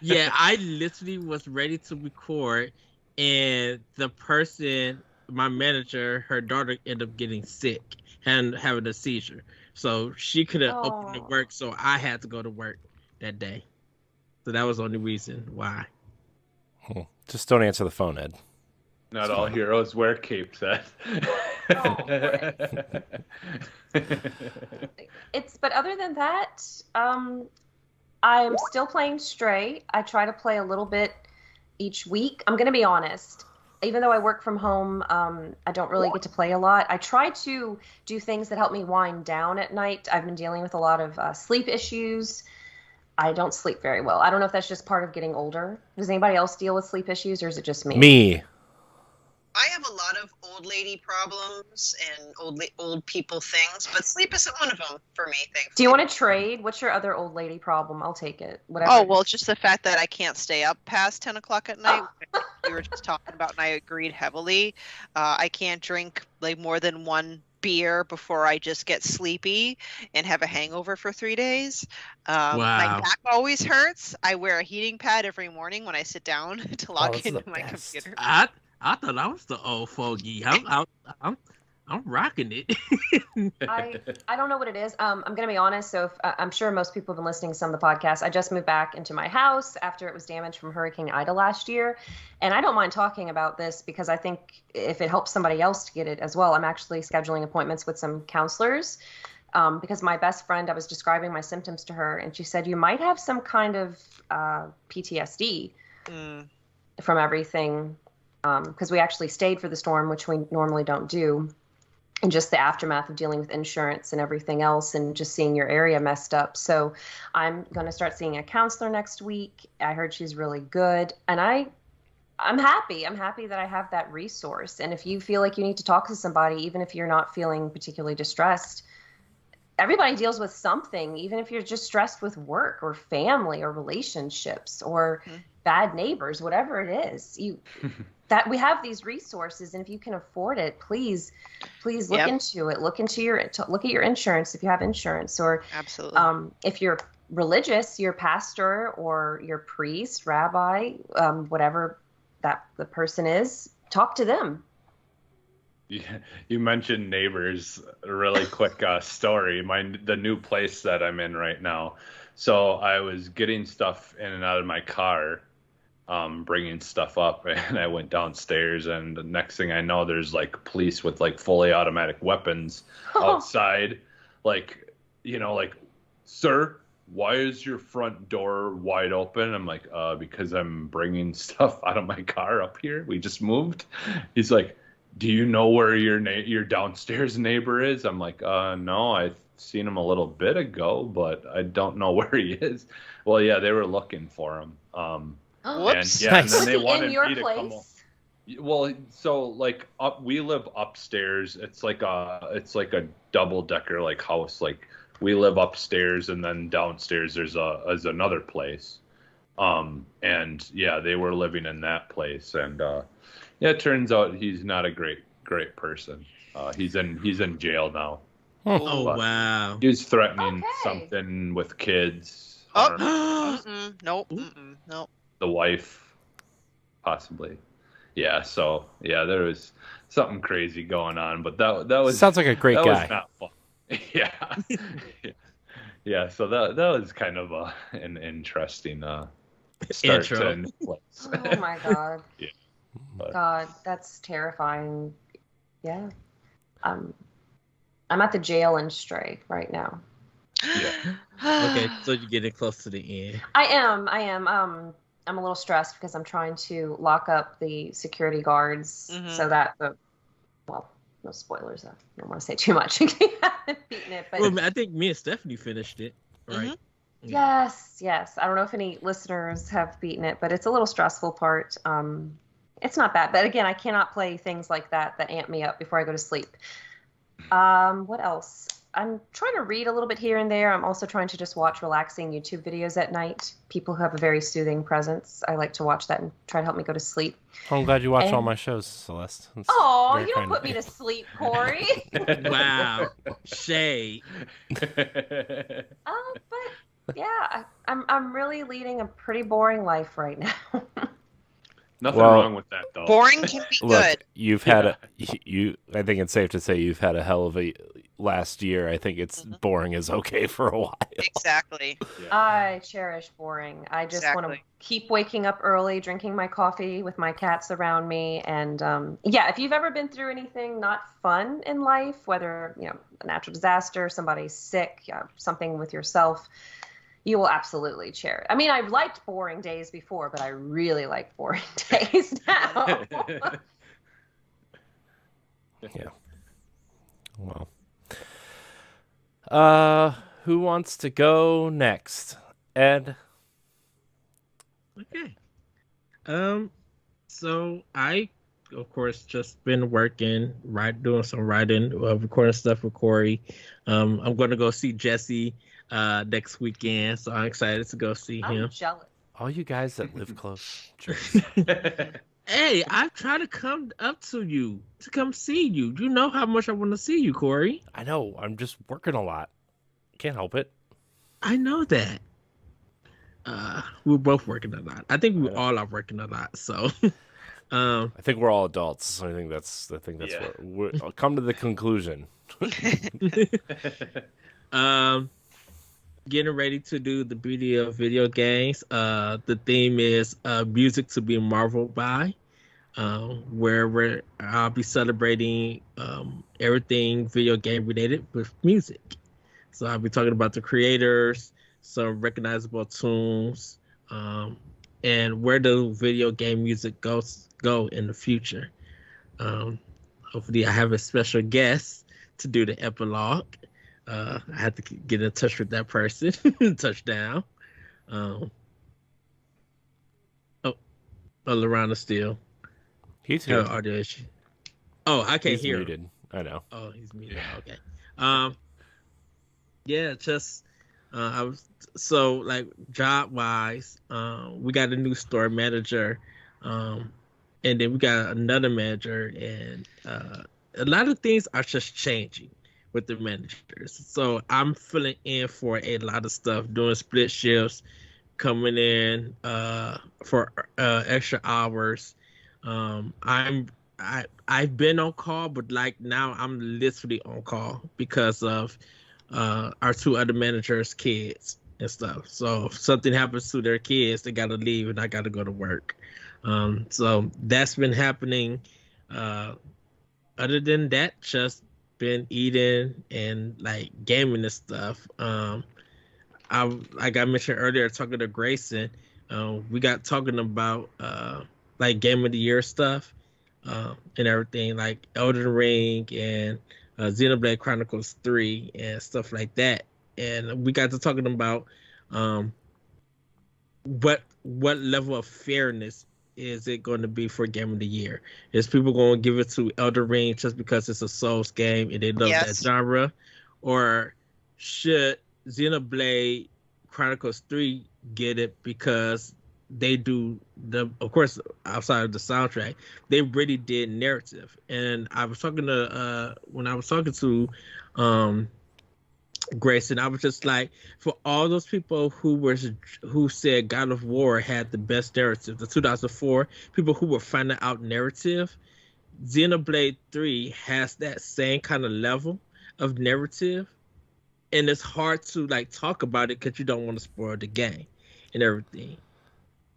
Yeah, I literally was ready to record, and the person, my manager, her daughter ended up getting sick and having a seizure. So she couldn't open to work, so I had to go to work that day. So that was the only reason why. Just don't answer the phone, Ed. Not all heroes wear capes, Ed. But other than that, I'm still playing Stray. I try to play a little bit each week. I'm going to be honest. Even though I work from home, I don't really get to play a lot. I try to do things that help me wind down at night. I've been dealing with a lot of sleep issues. I don't sleep very well. I don't know if that's just part of getting older. Does anybody else deal with sleep issues, or is it just me? Me. I have a lot of old lady problems and old people things, but sleep isn't one of them for me. Thankfully. Do you want to trade? What's your other old lady problem? I'll take it. Whatever. Oh, well, just the fact that I can't stay up past 10 o'clock at night. We were just talking about, and I agreed heavily. I can't drink like more than 1 beer before I just get sleepy and have a hangover for 3 days. Wow. My back always hurts. I wear a heating pad every morning when I sit down to log that's into the my best. computer. I thought I was the old fogey. I'm rocking it. I don't know what it is. I'm going to be honest. So I'm sure most people have been listening to some of the podcasts. I just moved back into my house after it was damaged from Hurricane Ida last year. And I don't mind talking about this because I think if it helps somebody else to get it as well, I'm actually scheduling appointments with some counselors because my best friend, I was describing my symptoms to her and she said, you might have some kind of PTSD from everything. Because we actually stayed for the storm, which we normally don't do, and just the aftermath of dealing with insurance and everything else and just seeing your area messed up. So I'm going to start seeing a counselor next week. I heard she's really good. And I'm happy. I'm happy that I have that resource. And if you feel like you need to talk to somebody, even if you're not feeling particularly distressed, everybody deals with something, even if you're just stressed with work or family or relationships or bad neighbors, whatever it is. That we have these resources, and if you can afford it, please look into it. Look at your insurance if you have insurance, or Absolutely. If you're religious, your pastor or your priest, rabbi, whatever that the person is, talk to them. You mentioned neighbors. A really quick story. The new place that I'm in right now. So I was getting stuff in and out of my car. Bringing stuff up, and I went downstairs, and the next thing I know, there's like police with like fully automatic weapons outside, like, sir, why is your front door wide open? I'm like, because I'm bringing stuff out of my car up here. We just moved. He's like, do you know where your downstairs neighbor is? I'm like, no, I seen him a little bit ago, but I don't know where he is. Well, yeah, they were looking for him. Whoops. And Was then they he wanted in your me to come. place? Well, so like we live upstairs. It's like a double decker like house. Like we live upstairs, and then downstairs there's another place. And yeah, they were living in that place, and yeah, it turns out he's not a great person. He's in jail now. Oh But wow. He was threatening Okay. something with kids. Oh. Or Nope. Ooh. Nope. the wife, possibly. Yeah. So yeah, there was something crazy going on, but that was Sounds like a great that guy. was not fun. Yeah. Yeah. So that was kind of an interesting start Intro. to end place. Oh my god. Yeah. But- God, that's terrifying. Yeah. I'm at the jail in Stray right now. Yeah. Okay, so you're getting close to the end. I am. I'm a little stressed because I'm trying to lock up the security guards so that well, no spoilers. I don't want to say too much. I haven't beaten it, but Well, I think me and Stephanie finished it, right? yes. I don't know if any listeners have beaten it, but it's a little stressful part. It's not bad, but again, I cannot play things like that amp me up before I go to sleep. What else? I'm trying to read a little bit here and there. I'm also trying to just watch relaxing YouTube videos at night. People who have a very soothing presence. I like to watch that and try to help me go to sleep. I'm glad you watch all And- my shows, Celeste. It's Oh, very you don't kind put of me you. to sleep, Corey. Wow, shade. But yeah, I'm really leading a pretty boring life right now. Nothing Well- wrong with that though. Boring can be Look, good. you've had I think it's safe to say you've had a hell of a last year. I think it's boring is okay for a while. Exactly. Yeah. I cherish boring. I just want to Exactly. keep waking up early, drinking my coffee with my cats around me. And yeah, if you've ever been through anything not fun in life, whether, a natural disaster, somebody's sick, something with yourself, you will absolutely cherish. I mean, I've liked boring days before, but I really like boring days now. Yeah. Well. Who wants to go next? Ed? Okay. So I, of course, just been working, doing some writing, recording stuff with Corey. I'm going to go see Jesse next weekend, so I'm excited to go see I'm him. jealous. All you guys that live close. Jerks. Hey, I've tried to come up to you to come see you. You know how much I want to see you, Corey. I know. I'm just working a lot. Can't help it. I know that. We're both working a lot. I think we all are working a lot. So, I think we're all adults. So I think that's Yeah. what I'll come to the conclusion. Getting ready to do the beauty of video games. The theme is music to be marveled by, where I'll be celebrating everything video game related with music. So I'll be talking about the creators, some recognizable tunes, and where the video game music go in the future. Hopefully I have a special guest to do the epilogue. I had to get in touch with that person. Touchdown. LeRon still. He's here. Audio issue. Oh, I can't He's hear him. muted. I know. Oh, he's muted. Okay. Yeah, just I was so like job wise, we got a new store manager, and then we got another manager, and a lot of things are just changing with the managers. So I'm filling in for a lot of stuff, doing split shifts, coming in for extra hours. I've been on call, but like now I'm literally on call because of our two other managers' kids and stuff. So if something happens to their kids, they gotta leave and I gotta go to work. So that's been happening. Other than that, just been eating and like gaming and stuff. Like I mentioned earlier, talking to Grayson, we got talking about like game of the year stuff and everything, like Elden Ring and Xenoblade Chronicles 3 and stuff like that. And we got to talking about what level of fairness is it going to be for Game of the Year? Is people going to give it to Elden Ring just because it's a Souls game and they love that genre, or should Xenoblade Chronicles 3 get it because they do of course, outside of the soundtrack, they really did narrative. And I was talking to when I was talking to Grace, and I was just like, for all those people who said God of War had the best narrative, the 2004 people who were finding out narrative, Xenoblade 3 has that same kind of level of narrative, and it's hard to like talk about it because you don't want to spoil the game and everything.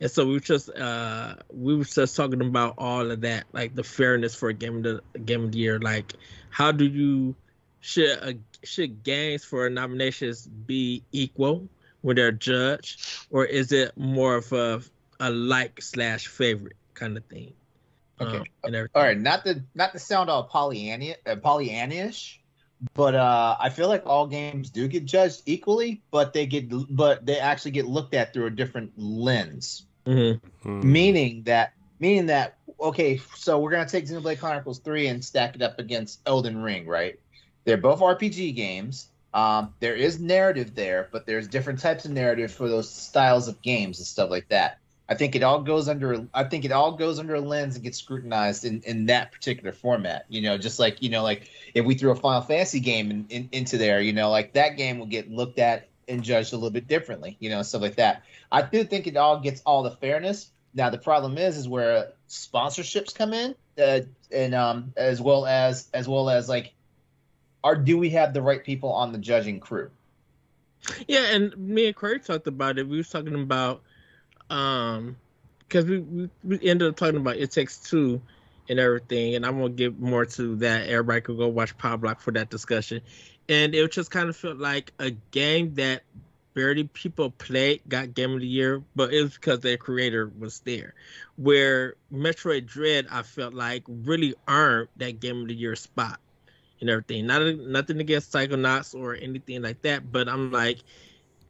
And so we were just talking about all of that, like the fairness for a game of the year. Like, how do you should games for nominations be equal when they're judged, or is it more of a like/favorite kind of thing? Okay. All right. Not to sound all Pollyanna-ish, but I feel like all games do get judged equally, but they actually get looked at through a different lens. Mm-hmm. Meaning that okay, so we're gonna take Xenoblade Chronicles 3 and stack it up against Elden Ring, right? They're both RPG games. There is narrative there, but there's different types of narrative for those styles of games and stuff like that. I think it all goes under a lens and gets scrutinized in that particular format. Just like like if we threw a Final Fantasy game into there, like that game will get looked at and judged a little bit differently, stuff like that. I do think it all gets all the fairness. Now the problem is where sponsorships come in, and as well as like, do we have the right people on the judging crew? Yeah, and me and Corey talked about it. We were talking about because we ended up talking about It Takes Two and everything, and I'm gonna get more to that. Everybody could go watch Power Block for that discussion. And it just kind of felt like a game that barely people played got Game of the Year, but it was because their creator was there. Where Metroid Dread, I felt like, really earned that Game of the Year spot and everything. Nothing against Psychonauts or anything like that, but I'm like,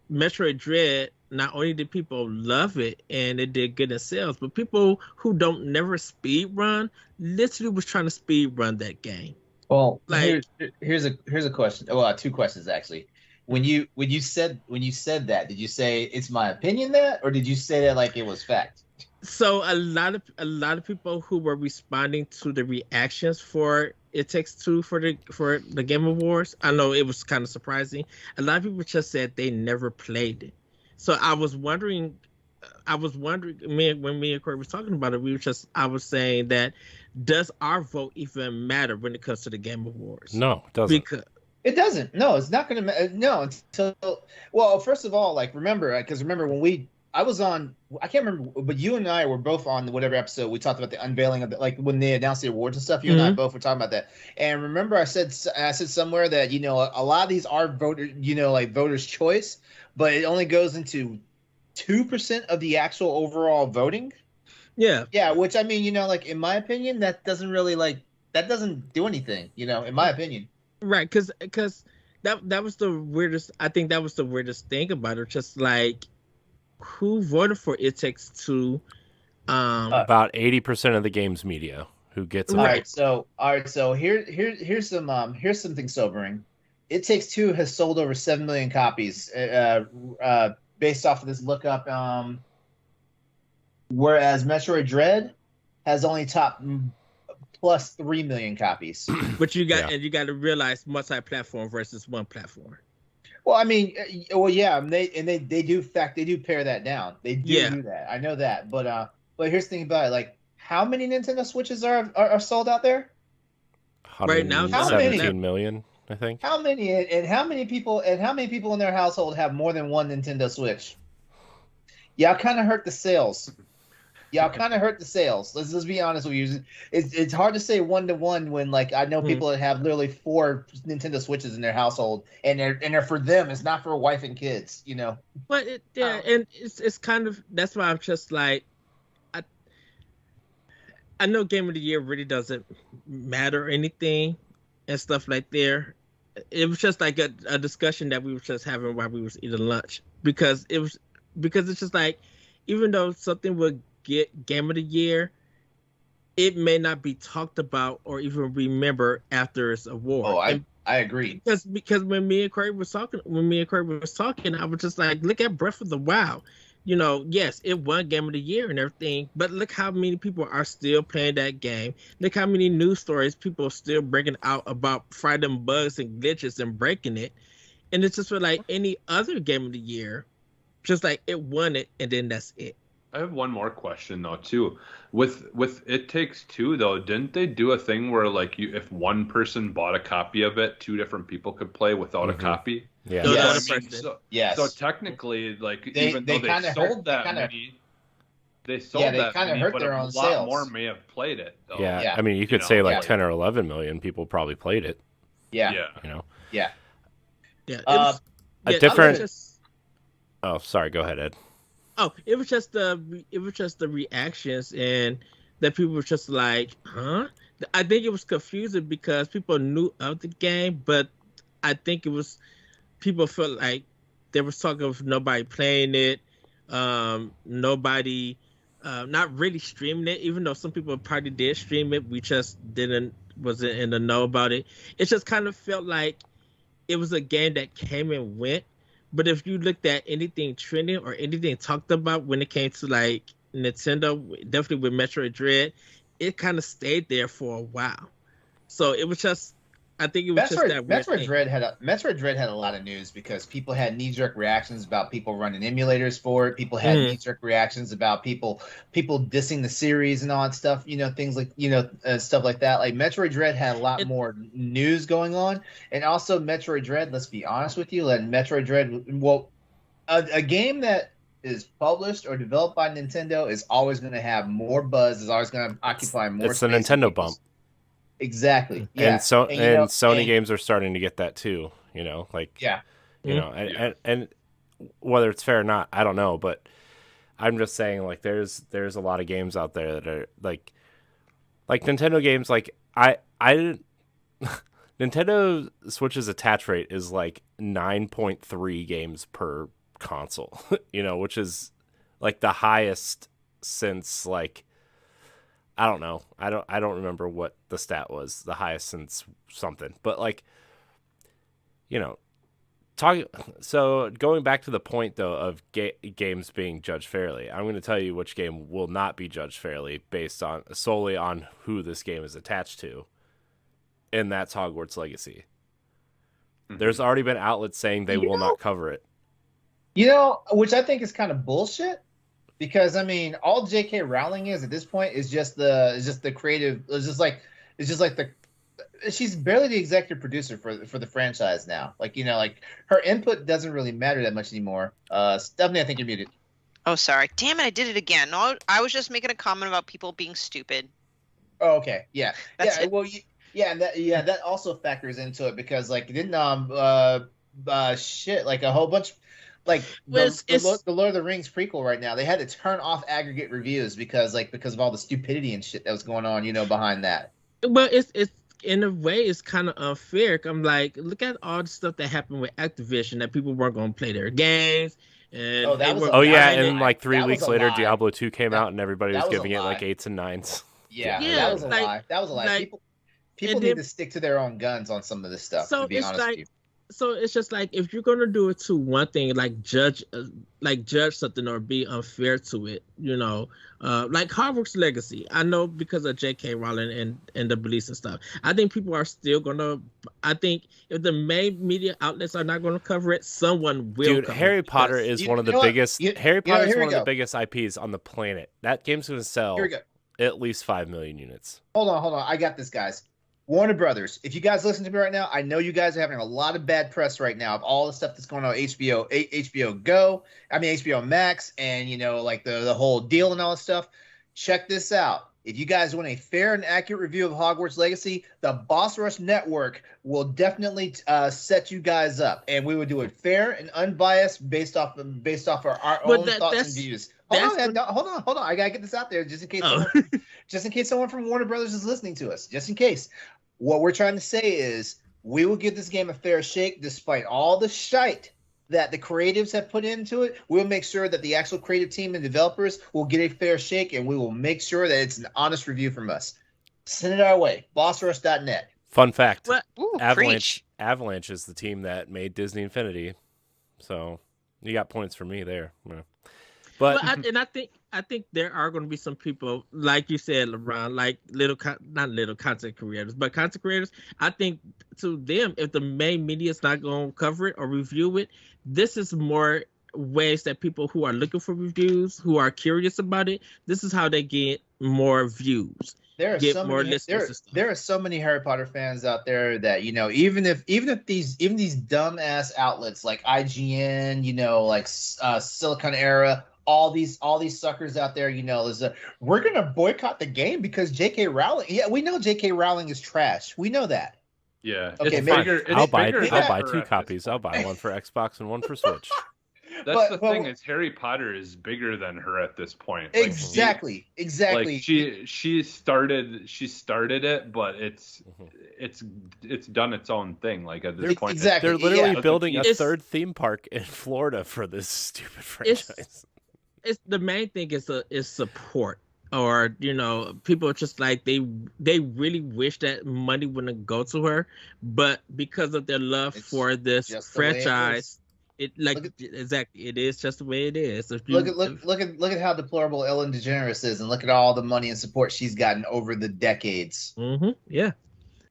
Metroid Dread, not only did people love it and it did good in sales, but people who don't never speed run literally was trying to speed run that game. Well, like, here's a question. Well, two questions actually. When you said that, did you say it's my opinion that, or did you say that like it was fact? So a lot of people who were responding to the reactions for It Takes Two for the Game Awards, I know it was kind of surprising. A lot of people just said they never played it. So I was wondering, when me and Corey was talking about it, I was saying that, does our vote even matter when it comes to the Game Awards? No, it doesn't. Because it doesn't. No, it's not going to. No, until, well, first of all, like remember when I was on, I can't remember, but you and I were both on whatever episode we talked about the unveiling of like when they announced the awards and stuff. You and I both were talking about that. And remember, I said somewhere that a lot of these are voters' choice, but it only goes into 2% of the actual overall voting. Yeah. Yeah, which I mean, like in my opinion, that doesn't really that doesn't do anything. In my opinion. Right, because that was the weirdest. I think that was the weirdest thing about it. Just like, who voted for It Takes Two? About 80% of the game's media who gets it. All right, so here's something sobering. It Takes Two has sold over 7 million copies, based off of this lookup. Whereas Metroid Dread has only topped plus 3 million copies. But you got to realize multi-platform versus one platform. Well, I mean, yeah, and they do pare that down. They do that. I know that, but here's the thing about it: like, how many Nintendo Switches are sold out there? Right now, 17 million, I think. How many? And how many people in their household have more than one Nintendo Switch? Y'all kind of hurt the sales. Let's be honest with you. It's hard to say 1-to-1 when, like, I know people that have literally 4 Nintendo Switches in their household, and they're for them. It's not for a wife and kids, But and it's kind of, that's why I'm just like, I know Game of the Year really doesn't matter or anything and stuff like there. It was just like a discussion that we were just having while we was eating lunch, because it's just like, even though something will get Game of the Year, it may not be talked about or even remembered after its award. Oh, I agree. Because when me and Craig was talking, I was just like, look at Breath of the Wild. You know, yes, it won Game of the Year and everything, but look how many people are still playing that game. Look how many news stories people are still bringing out about finding bugs and glitches and breaking it. And it's just for like any other Game of the Year, just like it won it, and then that's it. I have one more question though too. With It Takes Two though, didn't they do a thing where like if one person bought a copy of it, two different people could play without a copy? Yeah. So Yes. the other person- Yes. So technically, like They even though they kinda sold hurt- that they kinda- many, they sold Yeah, they that kinda many, hurt but their a own lot sales. more may have played it. Though. Yeah. Yeah. I mean, you could know, say like yeah. 10 or 11 million people probably played it. Yeah. Yeah. You know, Yeah. Yeah, it Uh, was, a yeah, it different- was just- oh, sorry, go ahead, Ed. Oh, it was just the reactions and that people were just like, huh? I think it was confusing because people knew of the game, but I think it was people felt like there was talk of nobody playing it, nobody not really streaming it, even though some people probably did stream it. We just wasn't in the know about it. It just kind of felt like it was a game that came and went. But if you looked at anything trending or anything talked about when it came to like Nintendo, definitely with Metroid Dread, it kind of stayed there for a while. So it was just, I think it was just that weird Metroid thing. Dread had a lot of news because people had knee-jerk reactions about people running emulators for it. People had knee-jerk reactions about people dissing the series and all that stuff. You know, things like stuff like that. Like Metroid Dread had a lot more news going on, and also Metroid Dread. Let's be honest with you, Metroid Dread. Well, a game that is published or developed by Nintendo is always going to have more buzz. Is always going to occupy more. It's the space in Nintendo people's- bump. Exactly. Yeah. And so you know, Sony games are starting to get that too. You know, like Yeah. you know, and whether it's fair or not, I don't know, but I'm just saying like there's a lot of games out there that are like Nintendo games. Like I didn't. Nintendo Switch's attach rate is like 9.3 games per console, you know, which is like the highest since like I don't know. I don't remember what the stat was, the highest since something. But like, you know, so going back to the point though of games being judged fairly, I'm going to tell you which game will not be judged fairly based on solely on who this game is attached to. And that's Hogwarts Legacy. Mm-hmm. There's already been outlets saying they will not cover it. You know, which I think is kind of bullshit. Because I mean, all J.K. Rowling is at this point is just the creative. It's just like she's barely the executive producer for the franchise now. Like you know, like her input doesn't really matter that much anymore. Stephanie, I think you're muted. Oh, sorry. Damn it, I did it again. No, I was just making a comment about people being stupid. Oh, okay, yeah, That's yeah. it. Well, and that also factors into it because like didn't shit like a whole bunch. Like the Lord of the Rings prequel right now, they had to turn off aggregate reviews because of all the stupidity and shit that was going on, you know, behind that. But it's in a way it's kind of unfair. I'm like, look at all the stuff that happened with Activision that people weren't going to play their games. And and like 3 weeks later, lie. Diablo 2 came out and everybody was was a giving it like lie. 8s and 9s. Yeah, Yeah, that was a like- lie. That was a lie. like- People need to stick to their own guns on some of this stuff. So to be it's honest like- with you. So it's just like if you're gonna do it to one thing, like judge something or be unfair to it, you know, like Hogwarts Legacy. I know because of J.K. Rowling and the beliefs and stuff. I think people are still gonna. I think if the main media outlets are not gonna cover it, someone will. Dude, cover Harry it Potter because- is one of the biggest. Harry Potter is one of the biggest IPs on the planet. That game's gonna sell Here we go. at least 5 million units. Hold on. I got this, guys. Warner Brothers. If you guys listen to me right now, I know you guys are having a lot of bad press right now of all the stuff that's going on with HBO Max, and you know, like the whole deal and all that stuff. Check this out. If you guys want a fair and accurate review of Hogwarts Legacy, the Boss Rush Network will definitely set you guys up, and we will do it fair and unbiased based off our own thoughts and views. Hold on. I gotta get this out there just in case. Just in case someone from Warner Brothers is listening to us. Just in case. What we're trying to say is we will give this game a fair shake despite all the shite that the creatives have put into it, we'll make sure that the actual creative team and developers will get a fair shake, and we will make sure that it's an honest review from us. Send it our way. BossRush.net. Fun fact: What? Ooh, Avalanche. preach. Avalanche is the team that made Disney Infinity, so you got points for me there. Yeah. But I think there are going to be some people, like you said, LeRon, like not little content creators, but content creators. I think to them, if the main media is not going to cover it or review it, this is more ways that people who are looking for reviews, who are curious about it, this is how they get more views. There are Get so more many. listeners and stuff. There are so many Harry Potter fans out there that even if these dumbass outlets like IGN, like Silicon Era, all these suckers out there, we're gonna boycott the game because J.K. Rowling. Yeah, we know J.K. Rowling is trash. We know that. Yeah. Okay, it's maybe- bigger. I'll It's buy bigger than I'll buy her two at this copies. I'll point. buy one for Xbox and one for Switch. That's the But- thing is Harry Potter is bigger than her at this point. Exactly. Like she started it, but it's done its own thing. Like at this point, Exactly. They're literally Yeah. building a It's- third theme park in Florida for this stupid franchise. It's the main thing is support, or people are just like they really wish that money wouldn't go to her, but because of their love It's for this just the way it franchise, it Look at- exactly it is just the way it is. If Look at how deplorable Ellen DeGeneres is, and look at all the money and support she's gotten over the decades. Yeah.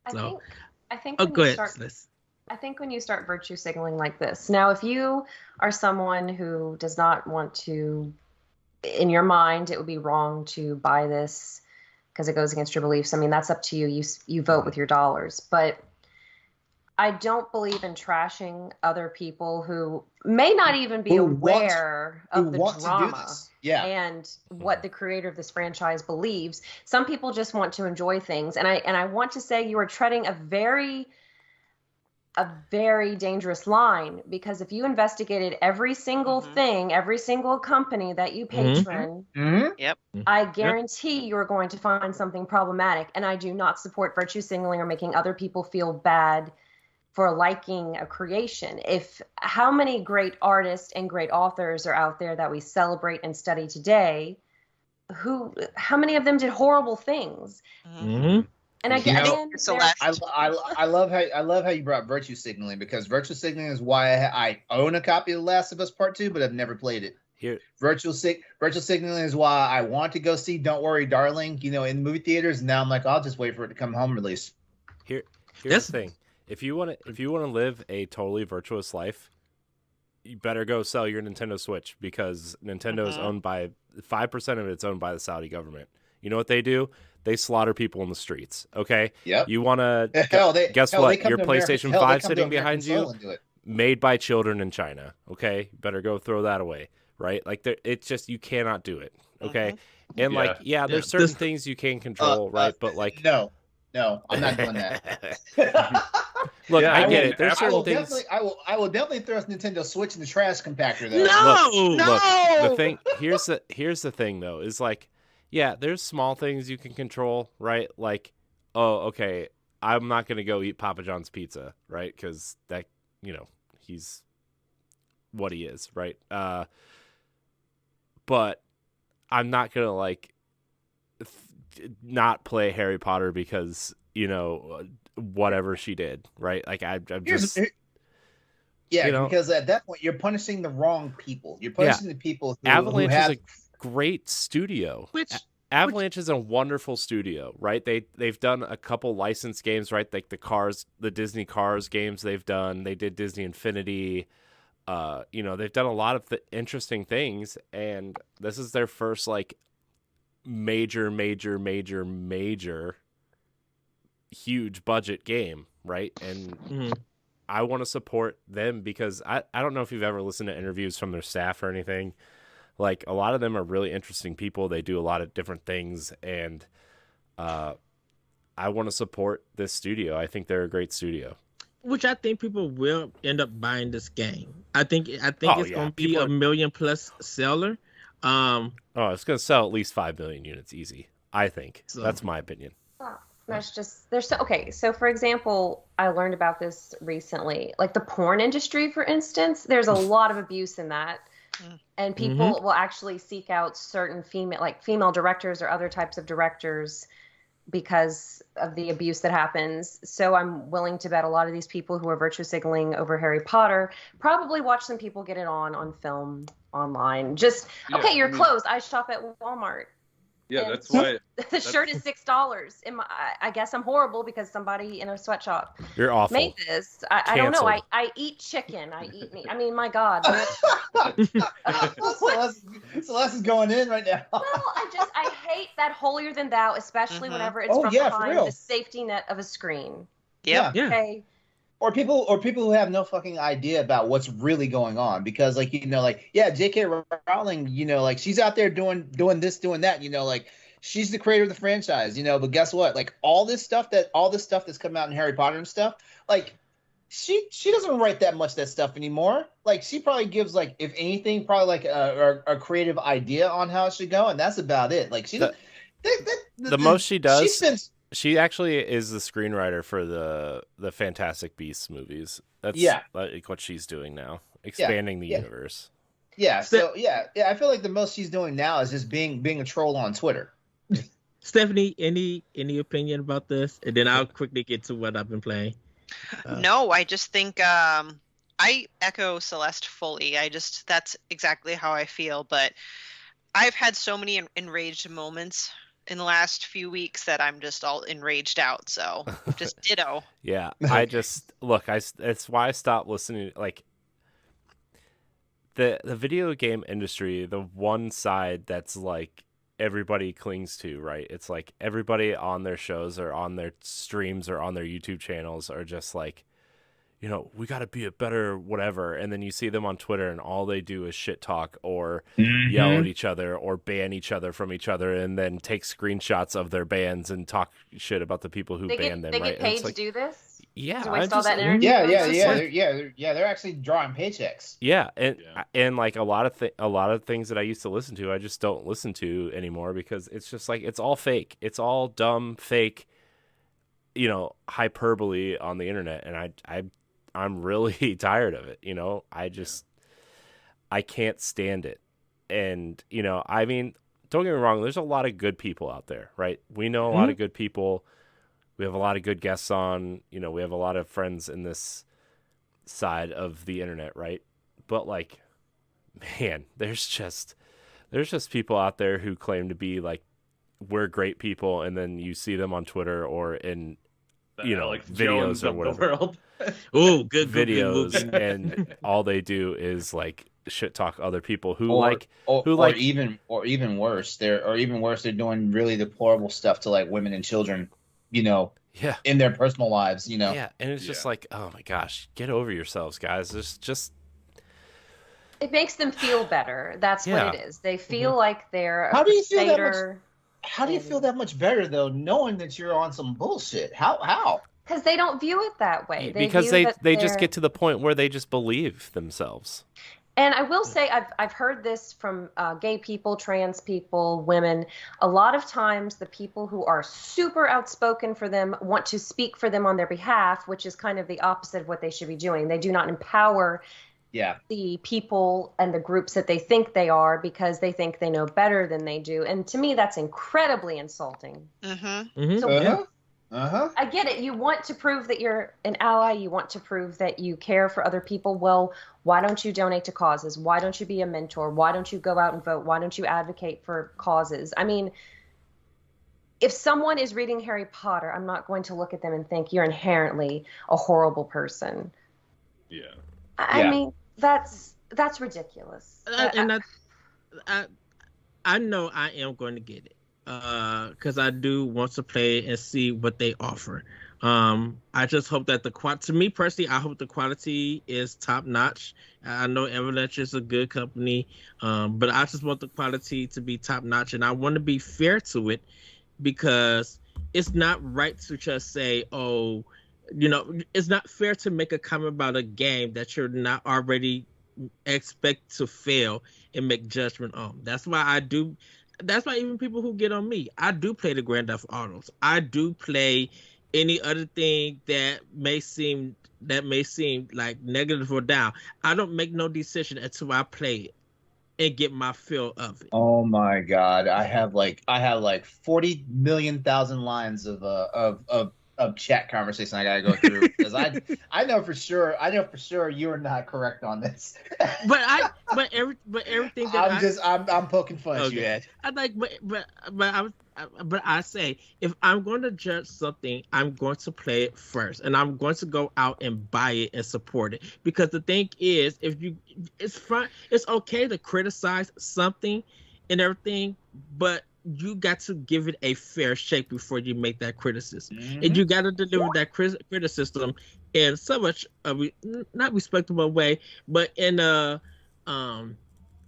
I think Oh, when go you ahead. start Celeste. I think when you start virtue signaling like this, now if you are someone who does not want to, in your mind, it would be wrong to buy this because it goes against your beliefs. I mean, that's up to you. You vote with your dollars. But I don't believe in trashing other people who may not even be Who want- aware Who of the want to do drama this? Yeah. and what the creator of this franchise believes. Some people just want to enjoy things, and I want to say you are treading a very dangerous line, because if you investigated every single thing, every single company that you patron, I guarantee you're going to find something problematic. And I do not support virtue signaling or making other people feel bad for liking a creation. How many great artists and great authors are out there that we celebrate and study today? How many of them did horrible things? And again, I love how you brought virtue signaling, because virtue signaling is why I own a copy of The Last of Us Part 2, but I've never played it. Here, Virtual signaling is why I want to go see Don't Worry Darling, in the movie theaters. And now I'm like, I'll just wait for it to come home release. here's the thing: if you want to live a totally virtuous life, you better go sell your Nintendo Switch, because Nintendo is owned by 5% of it's owned by the Saudi government. You know what they do? They slaughter people in the streets. Okay. Yep. You want to guess they what? come Your to PlayStation American- hell, they 5 come to sitting American behind soil you, and do it. made by children in China. Okay, better go throw that away. Right? Like it's just, you cannot do it. Okay. And there's certain things you can control, right? But like, no, I'm not doing that. look, Yeah, I I get mean, it. There's I will certain things. I will definitely throw a Nintendo Switch in the trash compactor though. Look, the thing here's the thing though, is like, yeah, there's small things you can control, right? Like, oh, okay, I'm not gonna go eat Papa John's pizza, right? Because that, he's what he is, right? But I'm not gonna like not play Harry Potter because whatever she did, right? Like I'm just. Because at that point you're punishing the wrong people. You're punishing the people who Avalanche have... is a great studio. Avalanche is a wonderful studio, right? They've done a couple licensed games, right? Like the Disney Cars games they've done. They did Disney Infinity. They've done a lot of interesting things, and this is their first like major huge budget game, right? And I want to support them because I don't know if you've ever listened to interviews from their staff or anything. Like, a lot of them are really interesting people. They do a lot of different things, and I want to support this studio. I think they're a great studio. Which I think people will end up buying this game. I think it's going to be a million-plus seller. It's going to sell at least 5 million units easy, I think. So, that's my opinion. there's okay. So for example, I learned about this recently. Like the porn industry, for instance, there's a lot of abuse in that. And people will actually seek out certain female directors or other types of directors because of the abuse that happens. So I'm willing to bet a lot of these people who are virtue signaling over Harry Potter probably watch some people get it on film online. Okay, you're closed. I shop at Walmart. Yeah, that's why the shirt is $6. I guess I'm horrible because somebody in a sweatshop You're awful. made this. I don't know. I eat chicken. I eat meat. I mean, my God. Celeste is going in right now. Well, I hate that holier than thou, especially whenever it's from behind the safety net of a screen. Yep. Yeah. Okay. Or people who have no fucking idea about what's really going on, because J.K. Rowling, she's out there doing this, doing that, she's the creator of the franchise, but guess what? Like all this stuff that's come out in Harry Potter and stuff, like she doesn't write that much of that stuff anymore. Like she probably gives if anything, probably a creative idea on how it should go, and that's about it. Like the most she does. She actually is the screenwriter for the Fantastic Beasts movies. That's like what she's doing now, expanding the universe. Yeah, so I feel like the most she's doing now is just being a troll on Twitter. Stephanie, any opinion about this? And then I'll quickly get to what I've been playing. No, I just think I echo Celeste fully. That's exactly how I feel. But I've had so many enraged moments in the last few weeks that I'm just all enraged out. So just ditto. Yeah, I just it's why I stopped listening. Like the video game industry, the one side that's like everybody clings to, right? It's like everybody on their shows or on their streams or on their YouTube channels are just like, we got to be a better whatever. And then you see them on Twitter and all they do is shit talk or yell at each other or ban each other from each other and then take screenshots of their bans and talk shit about the people who banned them. They right? get paid to do this? Yeah. To waste all that energy? They're actually drawing paychecks. Yeah. And like a lot of things that I used to listen to, I just don't listen to anymore because it's just like, it's all fake. It's all dumb, fake, hyperbole on the internet. And I'm really tired of it. I can't stand it. And, I mean, don't get me wrong. There's a lot of good people out there, right? We know a lot of good people. We have a lot of good guests on, we have a lot of friends in this side of the internet, right? But like, man, there's just people out there who claim to be like, we're great people. And then you see them on Twitter or in, like videos or whatever. Oh, good videos, and all they do is like shit talk other people or even worse. They're doing really deplorable stuff to like women and children, in their personal lives, Yeah, and it's just like, oh my gosh, get over yourselves, guys. It's just it makes them feel better. That's what it is. They feel like they're How do you feel that much better though, knowing that you're on some bullshit? How? Because they don't view it that way. Because they just get to the point where they just believe themselves. And I will say, I've heard this from gay people, trans people, women. A lot of times the people who are super outspoken for them want to speak for them on their behalf, which is kind of the opposite of what they should be doing. They do not empower the people and the groups that they think they are because they think they know better than they do. And to me, that's incredibly insulting. So, I get it. You want to prove that you're an ally. You want to prove that you care for other people. Well, why don't you donate to causes? Why don't you be a mentor? Why don't you go out and vote? Why don't you advocate for causes? I mean, if someone is reading Harry Potter, I'm not going to look at them and think you're inherently a horrible person. Yeah. I mean, that's ridiculous. I know I am going to get it. Because I do want to play and see what they offer. I just hope that to me personally, I hope the quality is top notch. I know Avalanche is a good company, but I just want the quality to be top notch, and I want to be fair to it because it's not right to just say, it's not fair to make a comment about a game that you're not already expect to fail and make judgment on. That's why that's why even people who get on me, I do play the Grand Theft Autos. I do play any other thing that may seem like negative or down. I don't make no decision until I play it and get my feel of it. Oh my God. I have like 40 million thousand lines of chat conversation I gotta go through because I know for sure you are not correct on this. but everything that I'm poking fun at you, Ed. I like, but I say if I'm going to judge something, I'm going to play it first, and I'm going to go out and buy it and support it. Because the thing is, it's okay to criticize something and everything, but you got to give it a fair shake before you make that criticism, and you got to deliver that criticism in so much not respectable way, but in a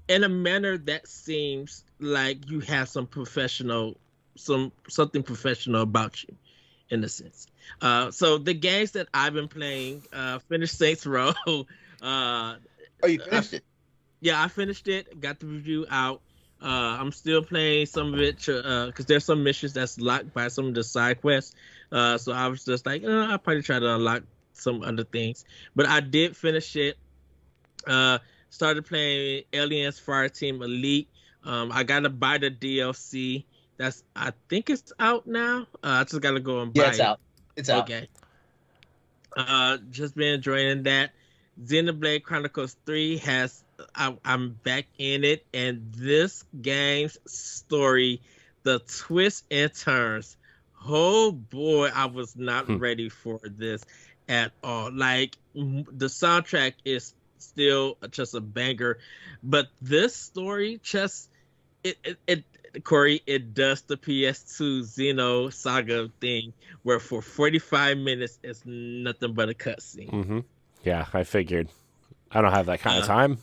manner that seems like you have something professional about you, in a sense. So the games that I've been playing, finished Saints Row. You finished it? Yeah, I finished it. Got the review out. I'm still playing some of it because there's some missions that's locked by some of the side quests. So I was just like, I'll probably try to unlock some other things. But I did finish it. Started playing Aliens Fireteam Elite. I gotta buy the DLC. I think it's out now. I just gotta go and buy it. Yeah, it's out. It's out. Okay. Just been enjoying that. Xenoblade Chronicles 3 I'm back in it, and this game's story, the twists and turns. Oh boy, I was not ready for this at all. Like, the soundtrack is still just a banger, but this story just Corey, it does the PS2 Xeno Saga thing where for 45 minutes it's nothing but a cutscene. Mm-hmm. Yeah, I figured. I don't have that kind of time.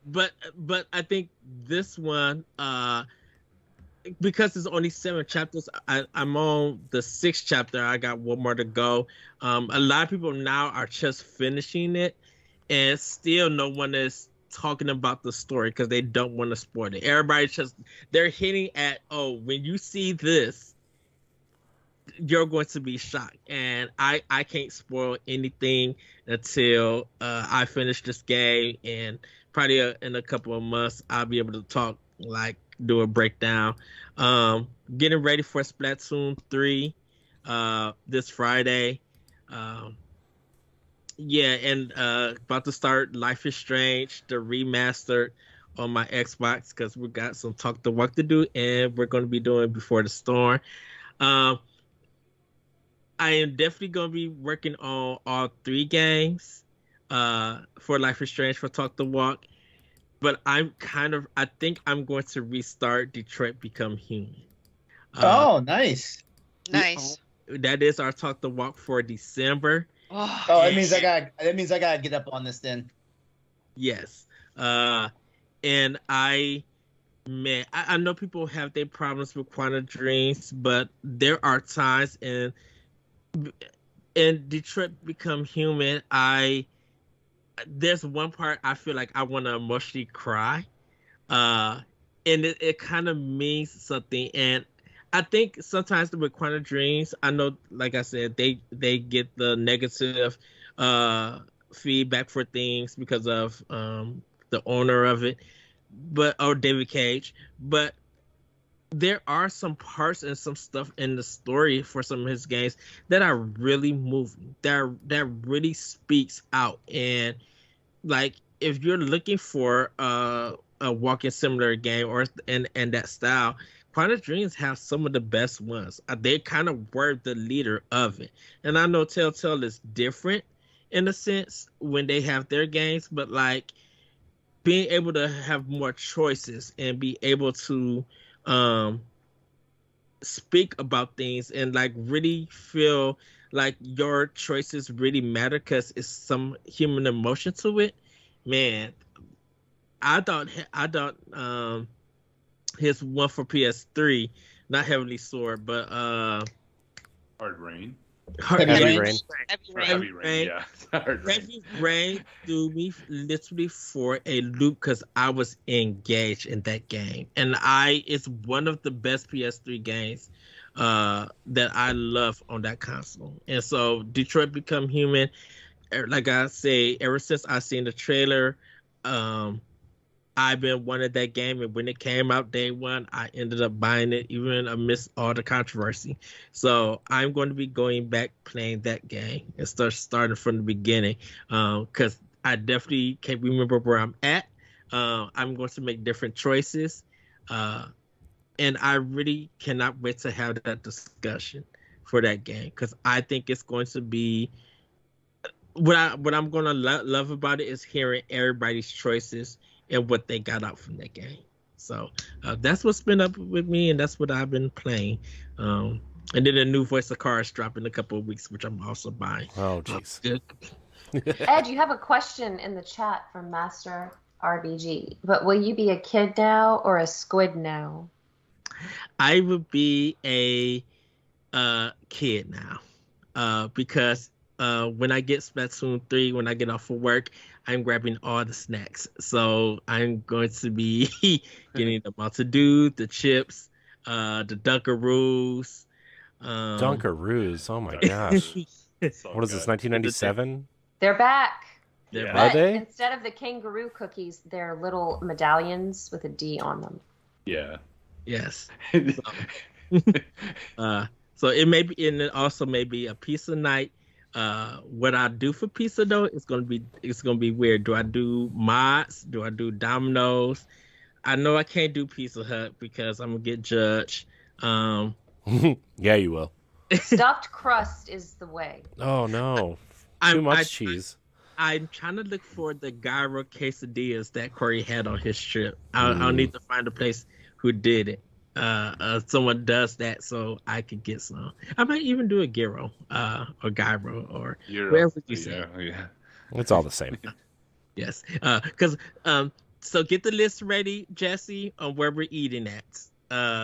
But I think this one, because it's only 7 chapters, I'm on the 6th chapter. I got one more to go. A lot of people now are just finishing it, and still no one is talking about the story because they don't want to spoil it. Everybody's they're hinting at, when you see this, you're going to be shocked. And I can't spoil anything until I finish this game, and probably in a couple of months I'll be able to talk, like do a breakdown. Getting ready for Splatoon 3 this Friday. And about to start Life is Strange, the remastered, on my Xbox, because we got some Talk the Walk to do, and we're going to be doing Before the Storm. I am definitely going to be working on all 3 games for Life is Strange, for Talk the Walk. But I think I'm going to restart Detroit Become Human. Nice. Nice. That is our Talk the Walk for December. That means I gotta get up on this then. Yes. And I know people have their problems with Quantum Dreams, but there are times in Detroit Become Human, there's one part I feel like I want to emotionally cry, and it kind of means something. And I think sometimes with Quantum Dreams, I know, like I said, they get the negative feedback for things because of the owner of it, or David Cage. But there are some parts and some stuff in the story for some of his games that are really moving, that really speaks out. And like, if you're looking for a walking simulator game or and that style, Quantum Dreams have some of the best ones. They kind of were the leader of it. And I know Telltale is different in a sense when they have their games, but like being able to have more choices and be able to speak about things and like really feel like your choices really matter because it's some human emotion to it. Man, I thought his one for PS3, not Heavenly Sword, but Hard Rain. Heavy Rain. Heavy Rain, yeah. Hard Rain. Heavy Rain threw me literally for a loop because I was engaged in that game, and it's one of the best PS3 games that I love on that console. And so Detroit Become Human, like I say, ever since I seen the trailer, I've been wanting that game, and when it came out day one, I ended up buying it, even amidst all the controversy. So I'm going to be going back playing that game and starting from the beginning, because I definitely can't remember where I'm at. I'm going to make different choices, and I really cannot wait to have that discussion for that game, because I think it's going to be what I'm going to love about it is hearing everybody's choices and what they got out from that game. So that's what's been up with me, and that's what I've been playing. And then a new Voice of Cards drop in a couple of weeks, which I'm also buying. Oh, jeez. Ed, you have a question in the chat from Master RBG. But will you be a kid now or a squid now? I would be a kid now, because when I get Splatoon 3, when I get off of work, I'm grabbing all the snacks. So I'm going to be getting the Mountain Dew, the chips, the Dunkaroos. Dunkaroos. Oh my gosh. So What is this, 1997? They're back. They're Are But they? instead of the kangaroo cookies, they're little medallions with a D on them. Yeah. Yes. So it may be, and it also may be a pizza night. What I do for pizza though, it's gonna be weird. Do I do Mott's? Do I do Domino's? I know I can't do Pizza Hut because I'm gonna get judged. Yeah, you will. Stuffed crust is the way. Oh no. Too much cheese. I'm trying to look for the gyro quesadillas that Corey had on his trip. I'll need to find a place who did it. Someone does that so I could get some. I might even do a gyro, or gyro, or wherever you say. Yeah. It's all the same. Yes. Because so get the list ready, Jesse, on where we're eating at.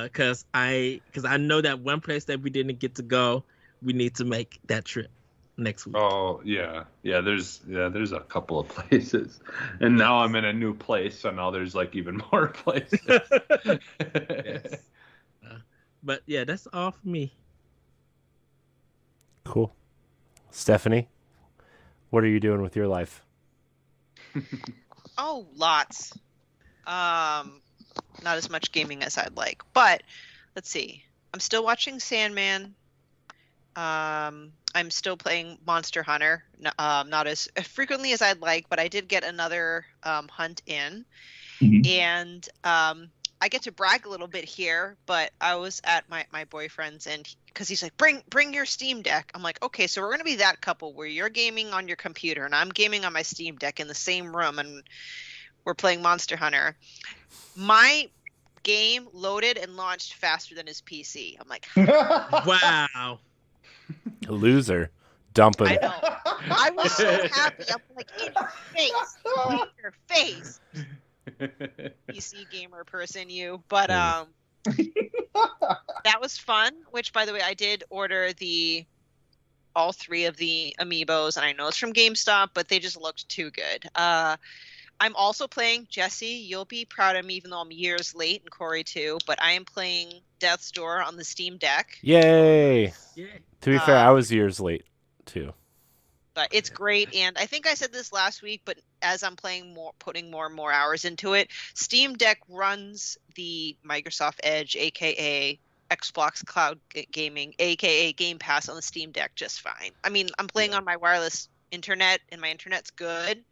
Because I know that one place that we didn't get to go, we need to make that trip next week. Oh yeah. There's a couple of places, and now I'm in a new place, so now there's like even more places. Yes. But yeah, that's all for me. Cool. Stephanie, what are you doing with your life? Oh, lots. Not as much gaming as I'd like, but let's see. I'm still watching Sandman. I'm still playing Monster Hunter, not as frequently as I'd like, but I did get another hunt in. Mhm. And I get to brag a little bit here, but I was at my boyfriend's, and because he's like, bring your Steam Deck. I'm like, okay, so we're gonna be that couple where you're gaming on your computer and I'm gaming on my Steam Deck in the same room, and we're playing Monster Hunter. My game loaded and launched faster than his PC. I'm like, Wow. A loser. Dumping. I know. I was so happy. I'm like, in your face, PC gamer person, you. But that was fun. Which, by the way, I did order all 3 of the Amiibos, and I know it's from GameStop, but they just looked too good. I'm also playing, Jesse, you'll be proud of me, even though I'm years late, and Corey too, but I am playing Death's Door on the Steam Deck. Yay. Yeah. To be fair, I was years late too. But it's great, and I think I said this last week, but as I'm playing more, putting more and more hours into it, Steam Deck runs the Microsoft Edge, aka Xbox Cloud Gaming, aka Game Pass on the Steam Deck just fine. I mean, I'm playing on my wireless internet, and my internet's good,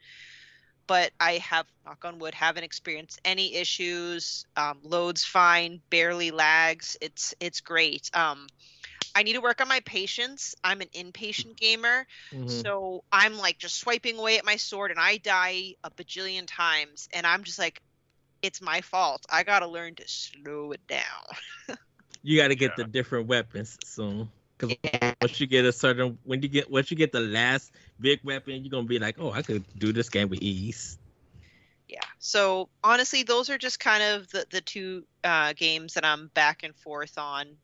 but I have, knock on wood, haven't experienced any issues. Loads fine, barely lags. It's great. I need to work on my patience. I'm an impatient gamer, so I'm like just swiping away at my sword, and I die a bajillion times, and I'm just like, it's my fault. I gotta learn to slow it down. You got to get the different weapons soon. Because once you get once you get the last big weapon, you're gonna be like, oh, I could do this game with ease. Yeah. So honestly, those are just kind of the 2 games that I'm back and forth on.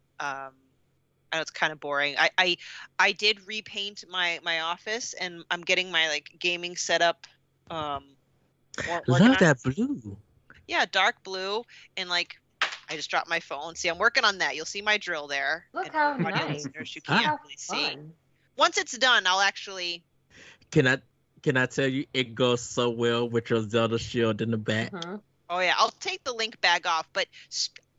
I know it's kind of boring. I did repaint my office, and I'm getting my like gaming setup. Love that blue. Yeah, dark blue, and like I just dropped my phone. See, I'm working on that. You'll see my drill there. Look And how for audio nice. listeners, you can't How really see. fun. Once it's done, I'll actually. Can I tell you it goes so well with your Zelda shield in the back? Mhm. Oh yeah, I'll take the link bag off. But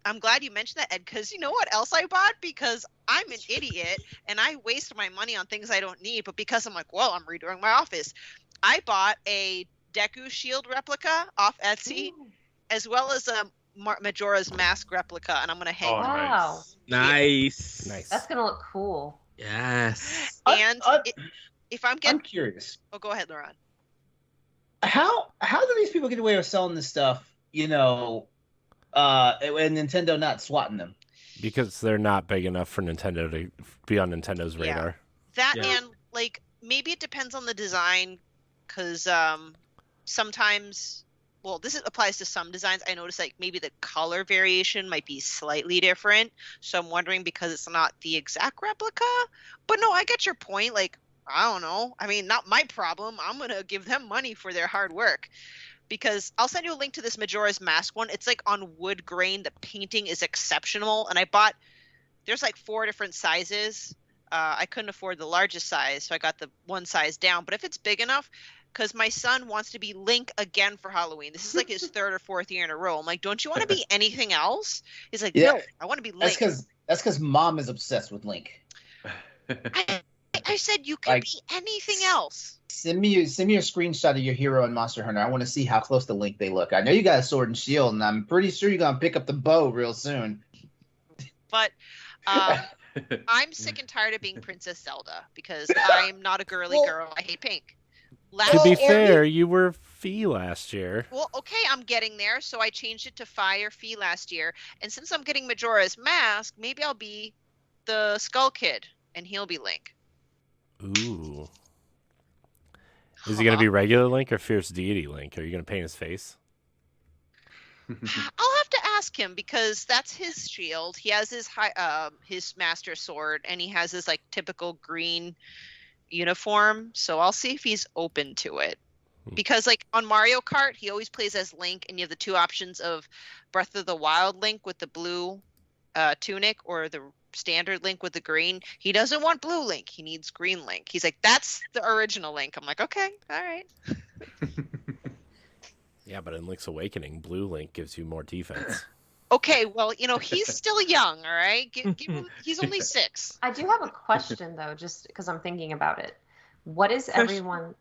I'm glad you mentioned that, Ed, because you know what else I bought? Because I'm an idiot and I waste my money on things I don't need. But because I'm like, well, I'm redoing my office, I bought a Deku shield replica off Etsy, Ooh. as well as a Majora's Mask replica, and I'm gonna hang. Oh, Wow. Nice. Nice. That's gonna look cool. Yes. And if I'm I'm getting, curious. oh, go ahead, LeRon. How do these people get away with selling this stuff? You know, and Nintendo not swatting them. Because they're not big enough for Nintendo to be on Nintendo's Yeah. radar. That Yeah. and like maybe it depends on the design, because sometimes, well, this applies to some designs. I noticed like maybe the color variation might be slightly different. So I'm wondering because it's not the exact replica. But no, I get your point. Like, I don't know. I mean, not my problem. I'm gonna give them money for their hard work. Because I'll send you a link to this Majora's Mask one. It's like on wood grain. The painting is exceptional. And I bought, there's like 4 different sizes. I couldn't afford the largest size, so I got the one size down. But if it's big enough, because my son wants to be Link again for Halloween. This is like his 3rd or 4th year in a row. I'm like, don't you want to be anything else? He's like, Yeah. no, I want to be Link. That's because mom is obsessed with Link. I said you can Like- be anything else. Send me a screenshot of your hero in Monster Hunter. I want to see how close to Link they look. I know you got a sword and shield, and I'm pretty sure you're gonna pick up the bow real soon. But I'm sick and tired of being Princess Zelda because I'm not a girly girl. I hate pink. To be Well, fair, you were Fee last year. Well, okay, I'm getting there, so I changed it to Fire Fee last year. And since I'm getting Majora's Mask, maybe I'll be the Skull Kid, and he'll be Link. Ooh. Is he going to be regular Link or Fierce Deity Link? Are you going to paint his face? I'll have to ask him because that's his shield. He has his Master Sword, and he has his like typical green uniform. So I'll see if he's open to it. Because like on Mario Kart, he always plays as Link, and you have the 2 options of Breath of the Wild Link with the blue tunic or the standard Link with the green. He doesn't want blue Link. He needs green Link. He's like, that's the original Link. I'm like, okay, all right. Yeah, but in Link's Awakening, blue Link gives you more defense. Okay, well, he's still young, all right? Give him, he's only 6. I do have a question though, just because I'm thinking about it. What is whoever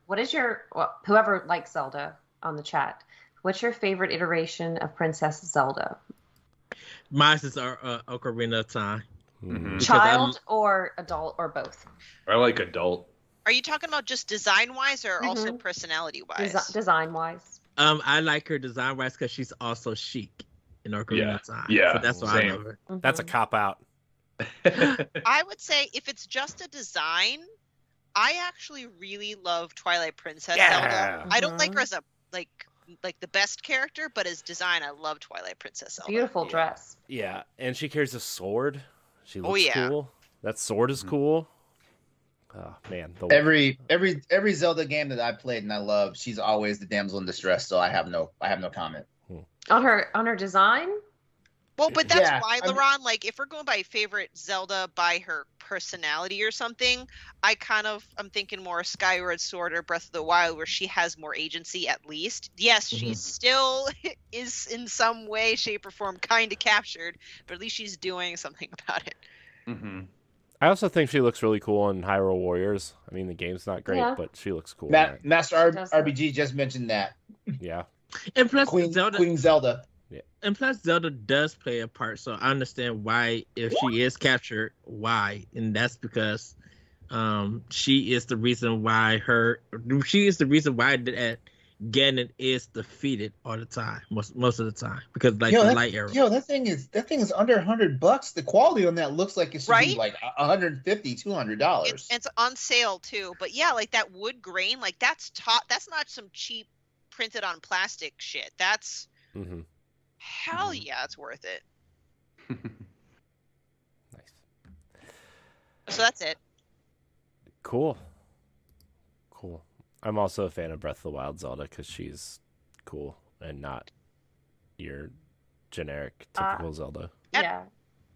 likes Zelda on the chat, what's your favorite iteration of Princess Zelda? Mine is Ocarina of Time. Mm-hmm. Child or adult or both? I like adult. Are you talking about just design-wise or also personality-wise? Design-wise. I like her design-wise because she's also chic in Ocarina of Time. Yeah, so that's why same. I love her. That's a cop-out. I would say if it's just a design, I actually really love Twilight Princess Zelda. I don't like her as a like the best character, but as design, I love Twilight Princess Zelda. Beautiful dress. Yeah, and she carries a sword. She looks yeah. cool. That sword is cool. Oh man, Every Zelda game that I played and I love, she's always the damsel in distress. So I have no comment. On her design. Well, but that's Yeah, why, LeRon, like, if we're going by favorite Zelda by her personality or something, I'm thinking more Skyward Sword or Breath of the Wild, where she has more agency at least. Yes, she still is in some way, shape, or form kind of captured, but at least she's doing something about it. Mm-hmm. I also think she looks really cool in Hyrule Warriors. I mean, the game's not great, but she looks cool. Master RBG just mentioned that. Yeah. And plus, Queen Zelda. Yeah. And plus, Zelda does play a part, so I understand why, if she is captured, why, and that's because she is the reason why that Ganon is defeated all the time, most of the time, because the light arrow. That thing is under $100. The quality on that looks like it should be like $150, $200. It's on sale too, but yeah, like that wood grain, like that's not some cheap printed on plastic shit. That's hell yeah, it's worth it. Nice. So that's it. Cool. I'm also a fan of Breath of the Wild Zelda because she's cool and not your generic typical Zelda. Yeah.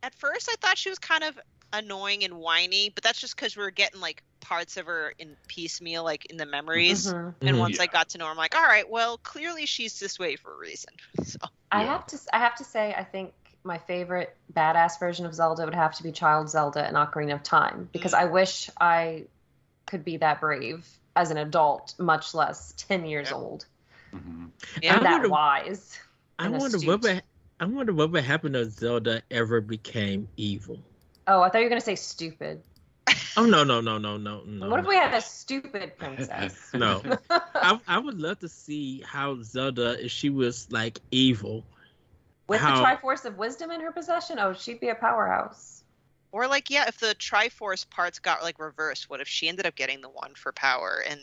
At first, I thought she was kind of annoying and whiny, but that's just because we were getting like parts of her in piecemeal, like in the memories. Mm-hmm. And once I got to know her, I'm like, all right, well, clearly she's this way for a reason. So I have to say, I think my favorite badass version of Zelda would have to be Child Zelda in Ocarina of Time, because I wish I could be that brave as an adult, much less 10 years old. Mm-hmm. Yeah. And that wise. I wonder what would happen if Zelda ever became evil. Oh, I thought you were going to say stupid. Oh, no. What if we had a stupid princess? No. I would love to see how Zelda, if she was like evil. With the Triforce of Wisdom in her possession? Oh, she'd be a powerhouse. Or like, yeah, if the Triforce parts got like reversed, what if she ended up getting the one for power and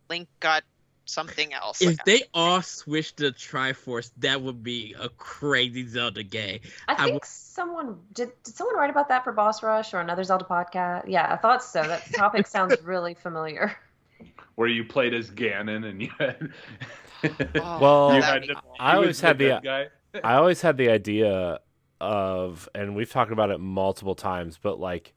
Link got something else? If they all switched to Triforce, that would be a crazy Zelda game. I think did someone write about that for Boss Rush or another Zelda podcast? Yeah, I thought so. That topic sounds really familiar. Where you played as Ganon and you had Well, you had I always had the guy. I always had the idea of, and we've talked about it multiple times, but like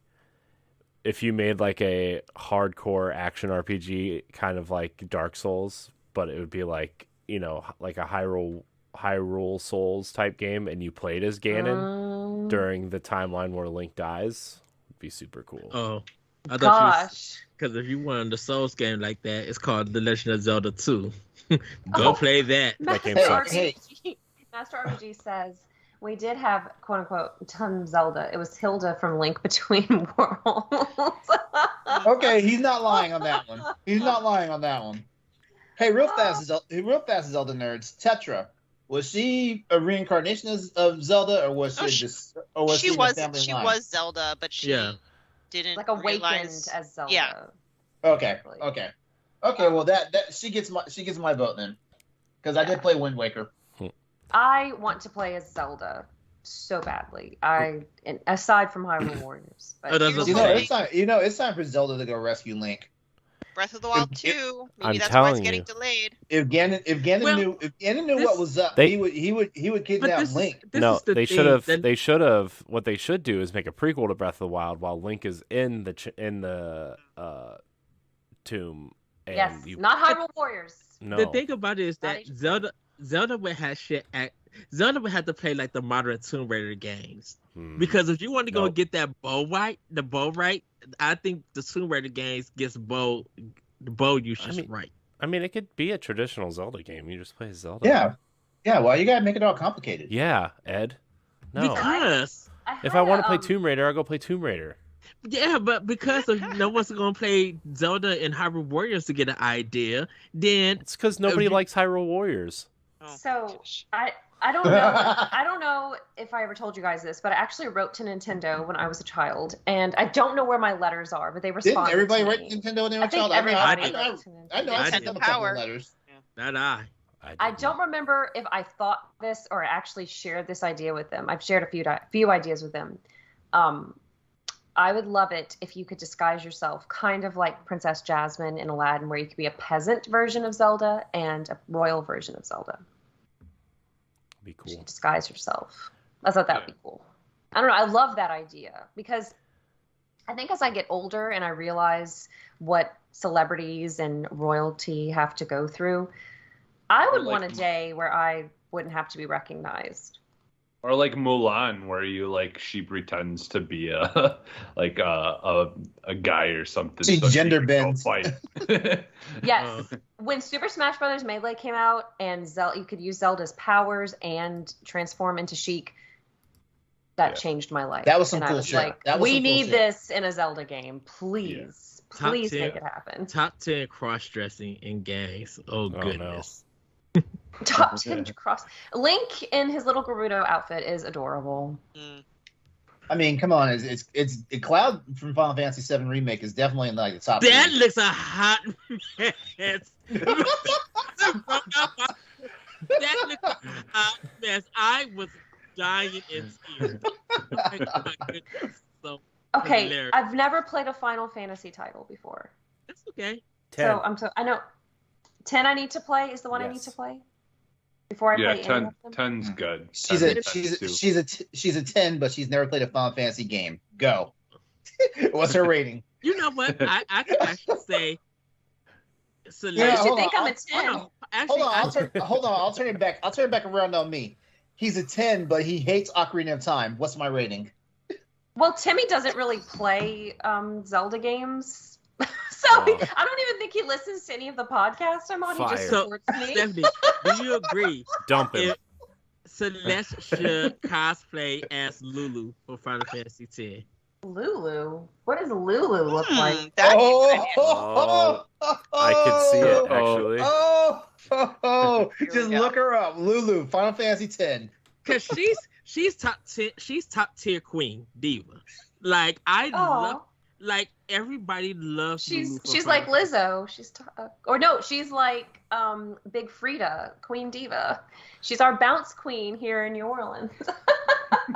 if you made like a hardcore action RPG kind of like Dark Souls, but it would be like, you know, like a Hyrule Souls type game, and you played as Ganon during the timeline where Link dies, would be super cool. Oh, I Gosh. Because if you wanted a Souls game like that, it's called The Legend of Zelda 2. Go play that. That game Master sucks. Master RPG says, we did have, quote unquote, Tom Zelda. It was Hilda from Link Between Worlds. Okay, he's not lying on that one. Hey, real fast Zelda nerds. Tetra, was she a reincarnation of Zelda, or was she she was Zelda, but she didn't like awakened realize... as Zelda. Yeah. Okay. Well, that she gets my vote then, because I did play Wind Waker. I want to play as Zelda so badly. Aside from Hyrule Warriors, but it's time for Zelda to go rescue Link. Breath of the Wild 2. Maybe that's why it's getting delayed. If Ganon knew what was up, he would kidnap Link. No, they should have. What they should do is make a prequel to Breath of the Wild while Link is in the tomb. And yes, not Hyrule Warriors. No. The thing about it is that Zelda would have Zelda would have to play like the modern Tomb Raider games. Because if you want to go get that bow right, I think the Tomb Raider games gets the bow usage right. I mean, it could be a traditional Zelda game. You just play as Zelda. Yeah. Well, you gotta make it all complicated. Yeah, Ed. No. Because if I want to play Tomb Raider, I'll go play Tomb Raider. Yeah, but because no one's going to play Zelda and Hyrule Warriors to get an idea, then it's because nobody likes Hyrule Warriors. So I don't know. I don't know if I ever told you guys this, but I actually wrote to Nintendo when I was a child, and I don't know where my letters are, but they responded. Didn't everybody to write me. to Nintendo when they were a child? Everybody I know. I sent them a couple of letters. Not I don't remember if I thought this or actually shared this idea with them. I've shared a few ideas with them. I would love it if you could disguise yourself, kind of like Princess Jasmine in Aladdin, where you could be a peasant version of Zelda and a royal version of Zelda. Be cool. Disguise yourself. I thought that would be cool. I don't know. I love that idea because I think as I get older and I realize what celebrities and royalty have to go through, I would want a day where I wouldn't have to be recognized. Or like Mulan, where she pretends to be a guy or something. She gender bends. Yes. When Super Smash Bros. Melee came out and you could use Zelda's powers and transform into Sheik, that changed my life. That was some cool shit. We need this in a Zelda game. Please. Yeah. Please make it happen. Top 10 cross-dressing in games. Oh goodness. No. Top 10 cross. Link in his little Gerudo outfit is adorable. I mean, come on, it's Cloud from Final Fantasy VII Remake is definitely in like the top. That looks a hot mess. That looks a hot mess. I was dying in tears. Oh my goodness. So. Okay, hilarious. I've never played a Final Fantasy title before. That's okay. 10. I know 10 I need to play is the one I need Yes. to play before I Yeah, play any of them. 10's good. She's 10 a is too. she's a 10, but she's never played a Final Fantasy game. Go. What's her rating? You know what? I could actually say Celeste. Yeah, hold think on, I'm a 10. Actually, Hold on. I'll turn it back. I'll turn it back around on me. He's a 10, but he hates Ocarina of Time. What's my rating? Well, Timmy doesn't really play Zelda games, so Wow. I don't even think he listens to any of the podcasts I'm on. He Fire. just So, supports me. Stephanie, do you agree Dump him. if Celeste should cosplay as Lulu for Final Fantasy X? Lulu? What does Lulu look like? That'd be Oh, good. I could see it, actually. Just we go. look her up. Lulu, Final Fantasy X. Because she's top 10, she's top tier queen diva. Like I love, like everybody loves. Lulu for She's Final like Lizzo. She's like Big Frida, Queen Diva. She's our bounce queen here in New Orleans.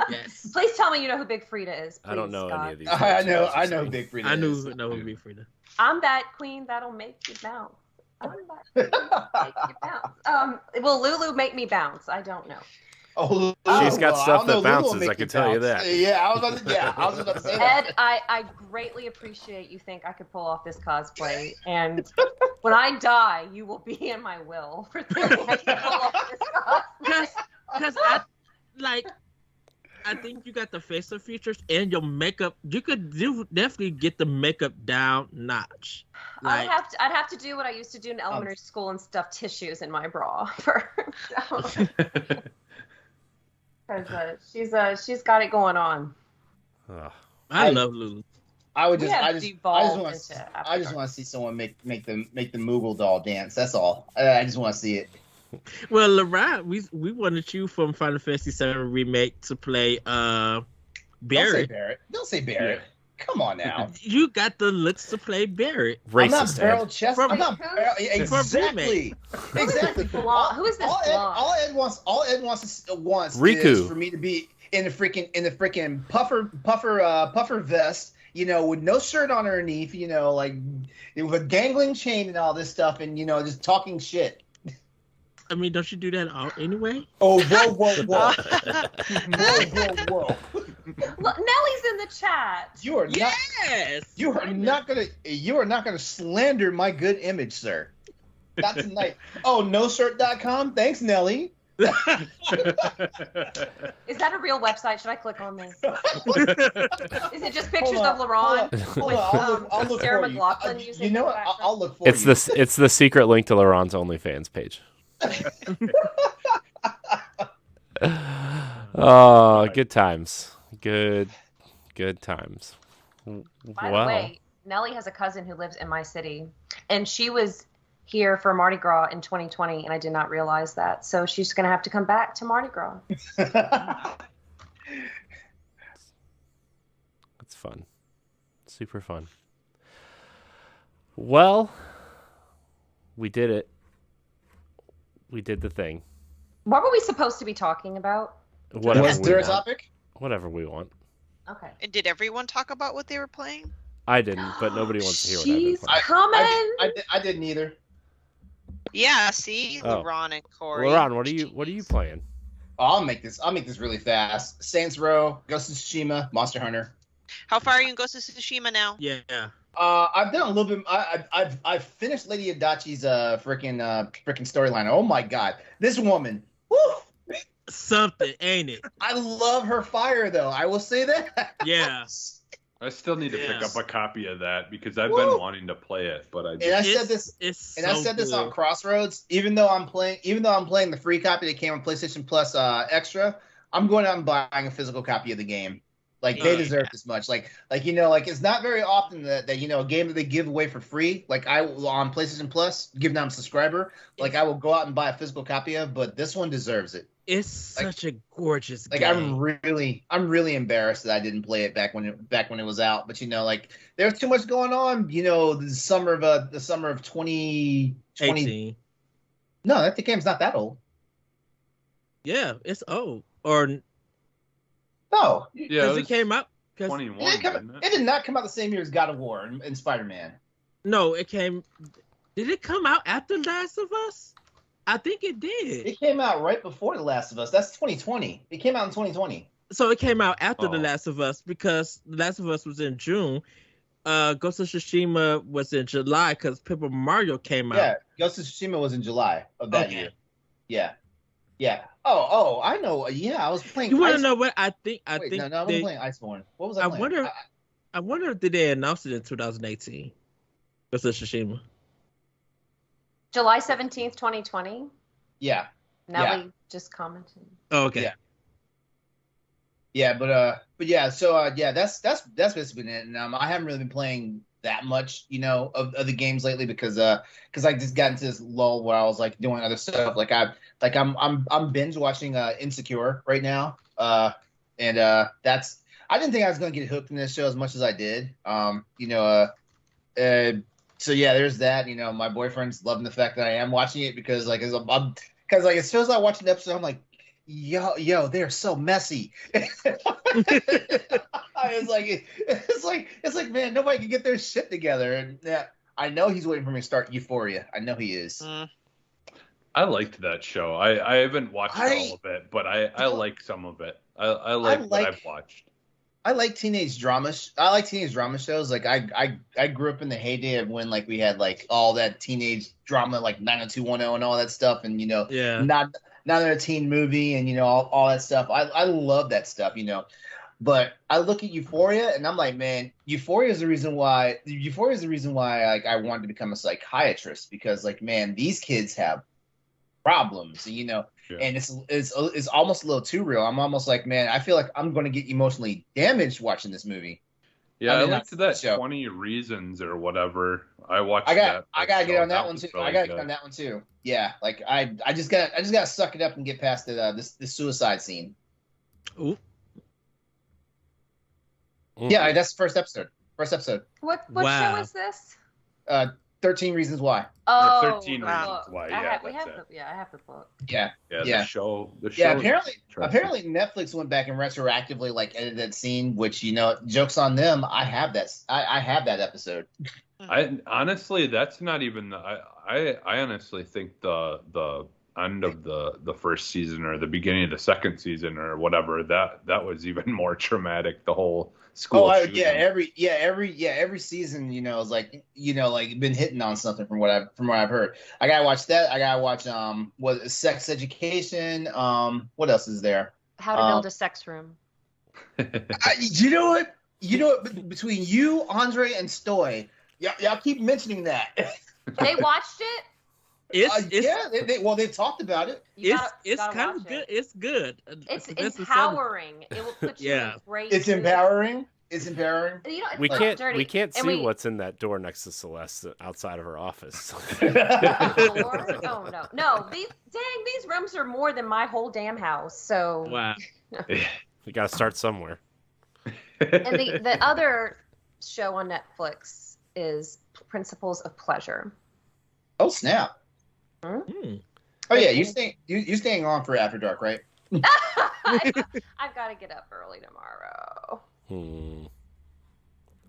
Yes. Please tell me you know who Big Frida is. I don't please, know God. any of these. I names, know guys are saying. Big Frida. I is. know Big Frida. I'm that queen that'll make you bounce. I'm that queen that'll make you bounce. Will Lulu make me bounce? I don't know. Oh, She's got well, stuff I don't that know, Lulu will bounces, make I can you tell you bounce. that. Yeah, I was about to say that. Ed, I greatly appreciate you think I could pull off this cosplay, and when I die, you will be in my will for thinking I can pull off this cosplay. Because I think you got the facial features and your makeup. You could definitely get the makeup down notch. Like, I'd have to do what I used to do in elementary school and stuff tissues in my bra for because she's got it going on. Ugh. I love Lulu. I just devolved want into to see someone make the Moogle doll dance. That's all. I just want to see it. Well, LeRon, we wanted you from Final Fantasy VII Remake to play Don't say Barret. Barrett. Don't say Barrett. Come on now. You got the looks to play Barret. I'm not Racist, barrel Ed. chest. From- I'm not barrel. Exactly. Exactly. Who is this blonde? All Ed wants Riku. is for me to be in the freaking puffer vest, with no shirt on underneath, like with a dangling chain and all this stuff, and just talking shit. I mean, don't you do that all anyway? Oh, whoa, whoa. Look, Nellie's in the chat. You are not. Yes. You are not gonna slander my good image, sir. Not tonight. Oh, noshirt.com. Thanks, Nelly. Is that a real website? Should I click on this? Is it just pictures of LeRon Hold with on, I'll look Sarah for you. McLachlan using You know the what? background? I'll look for you. It's the secret link to LeRon's OnlyFans page. Oh, good times. Good times. By the way, Nellie has a cousin who lives in my city, and she was here for Mardi Gras in 2020, and I did not realize that. So she's going to have to come back to Mardi Gras. It's fun. Super fun. Well, we did it. We did the thing. What were we supposed to be talking about? Whatever Was we there a want. topic? Whatever we want. Okay. And did everyone talk about what they were playing? I didn't, but nobody wants to hear what She's I've been playing. coming. I didn't either. Yeah, see, Oh. LeRon and Corey. LeRon, what are you playing? I'll make this really fast. Saints Row, Ghost of Tsushima, Monster Hunter. How far are you in Ghost of Tsushima now? Yeah. I've done a little bit. I've finished Lady Adachi's freaking storyline. Oh my god, this woman. Woo! Something, ain't it? I love her fire though. I will say that. Yeah. I still need to pick Yes. up a copy of that because I've Woo! been wanting to play it, but I And I just said this. It's And I so said this on good. Crossroads. Even though I'm playing the free copy that came on PlayStation Plus Extra, I'm going out and buying a physical copy of the game. Like they Yeah. deserve this much. Like it's not very often that a game that they give away for free. Like I on PlayStation Plus, give them a subscriber. Like I will go out and buy a physical copy of, but this one deserves it. It's such a gorgeous Like game. I'm really embarrassed that I didn't play it back when it was out. But there's too much going on. The summer of 2020. 18. No, the game's not that old. Yeah, it's old. Or No, yeah, because it came out 21, didn't It did not come out the same year as God of War and Spider-Man. No, it came. Did it come out after Last of Us? I think it did. It came out right before The Last of Us. That's 2020. It came out in 2020. So it came out after The Oh. Last of Us because The Last of Us was in June. Ghost of Tsushima was in July because Paper Mario came out. Yeah, Ghost of Tsushima was in July of that Okay. year. Yeah. Yeah. Oh, I know. Yeah, I was playing. You want to Ice- know what I think? No, I wasn't playing Iceborne. What was I playing? I wonder if they announced it in 2018. Ghost of Tsushima. July 17th, 2020. Yeah. Nelly just commented. Oh, okay. Yeah. Yeah, but yeah, so yeah, that's basically been it. And I haven't really been playing that much, of the games lately because I just got into this lull where I was like doing other stuff. I'm binge watching Insecure right now. And that's I didn't think I was gonna get hooked in this show as much as I did. So yeah, there's that. My boyfriend's loving the fact that I am watching it because as soon as I watch an episode, I'm like, yo, they're so messy. It's like, man, nobody can get their shit together. And yeah, I know he's waiting for me to start Euphoria. I know he is. I liked that show. I haven't watched all of it, but I like some of it. I like what I've watched. I like teenage drama. I like teenage drama shows. Like I grew up in the heyday of when we had all that teenage drama, like 90210 and all that stuff, and Yeah. not another teen movie and all that stuff. I love that stuff, But I look at Euphoria and I'm like, man, Euphoria is the reason why I wanted to become a psychiatrist because man, these kids have problems, and it's almost a little too real. I'm almost like, man, I feel like I'm going to get emotionally damaged watching this movie. Yeah, I that's liked that show. 20 Reasons or whatever. I watched I that. gotta get on that one was too. really I gotta good. get on that one too. Yeah, I just gotta suck it up and get past this suicide scene. Ooh. Yeah, that's the first episode. What Wow. show is this? 13 Reasons Why. Oh, 13 the Reasons book. Why, I yeah, have, we that's have it. the, yeah, I have the book. Yeah. Yeah, Yeah. the show. Yeah, is apparently Netflix went back and retroactively edited that scene, which jokes on them. I have that episode. I honestly, that's not even. I honestly think the end of the first season or the beginning of the second season or whatever that was even more traumatic. The whole school. shooting. Every season is been hitting on something from what I've heard. I gotta watch that. I gotta watch Sex Education. What else is there? How to Build a Sex Room. You know what? Between you, Andre, and Stoy, y'all keep mentioning that. They watched it. They talked about it. It's kind of watch good. it. It's good. It's This is empowering. It will put you in Yeah. a great. It's mood. empowering. It's empowering. It's We not can't dirty. we can't And see what's in that door next to Celeste outside of her office. Lord? Oh no! These rooms are more than my whole damn house. So Wow. We got to start somewhere. And the other show on Netflix is Principles of Pleasure. Oh snap! Hmm. Oh yeah, you're staying on for After Dark, right? I've got to get up early tomorrow.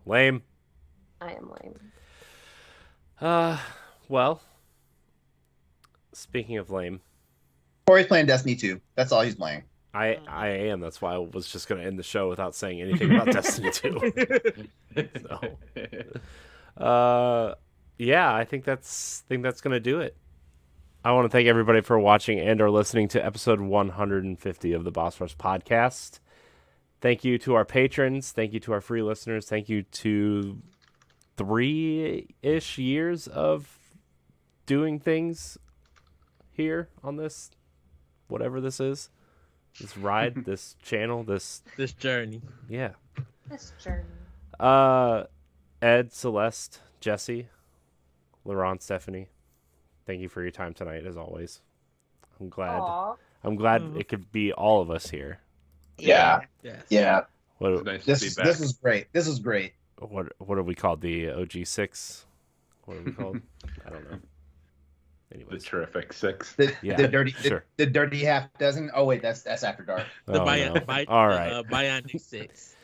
Lame. I am lame. Well, speaking of lame, Corey's playing Destiny 2. That's all he's playing. I am. That's why I was just going to end the show without saying anything about Destiny 2. So, yeah, I think that's going to do it. I want to thank everybody for watching and or listening to episode 150 of the Boss Rush podcast. Thank you to our patrons. Thank you to our free listeners. Thank you to 3-ish years of doing things here on this, whatever this is, this ride, this channel, this journey. This journey. Ed, Celeste, Jesse, LeRon, Stephanie, thank you for your time tonight, as always. I'm glad. Aw. I'm glad it could be all of us here. Yeah. Yes. Yeah. What Nice This to be is back. this was great. This was great. what are we called? The OG6? What are we called? I don't know. The Anyways, terrific six. The dirty sure. the dirty half dozen. Oh wait, that's After Dark. The Oh, no. All All right. Bionic 6.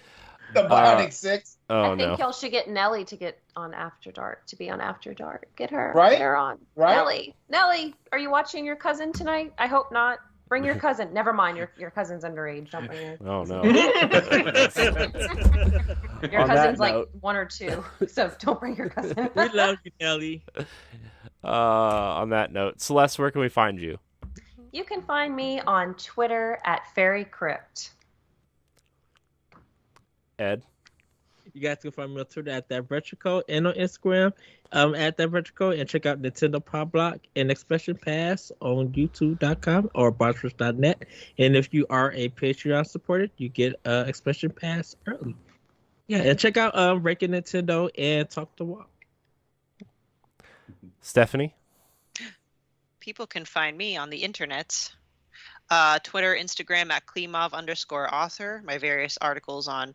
The Bionic 6. Oh I think no. y'all should get Nelly to get on After Dark, to be on After Dark. Get her. Right? Get her on. Right? Nelly, are you watching your cousin tonight? I hope not. Bring your cousin. Never mind, your cousin's underage. Don't bring your Oh no. Your On that cousin's like note- 1 or 2, so don't bring your cousin. We love you, Nelly. On that note, Celeste, where can we find you? You can find me on Twitter at Fairy Crypt. Ed? You guys can find me on Twitter at that retro code and on Instagram at that retro code, and check out Nintendo Pop Block and Expression Pass on YouTube.com or Botsrush.net. And if you are a Patreon supporter, you get Expression Pass early. Yeah, and check out Ranking Nintendo and Talk to Walk. Stephanie? People can find me on the internet. Twitter, Instagram at Klimov_author. My various articles on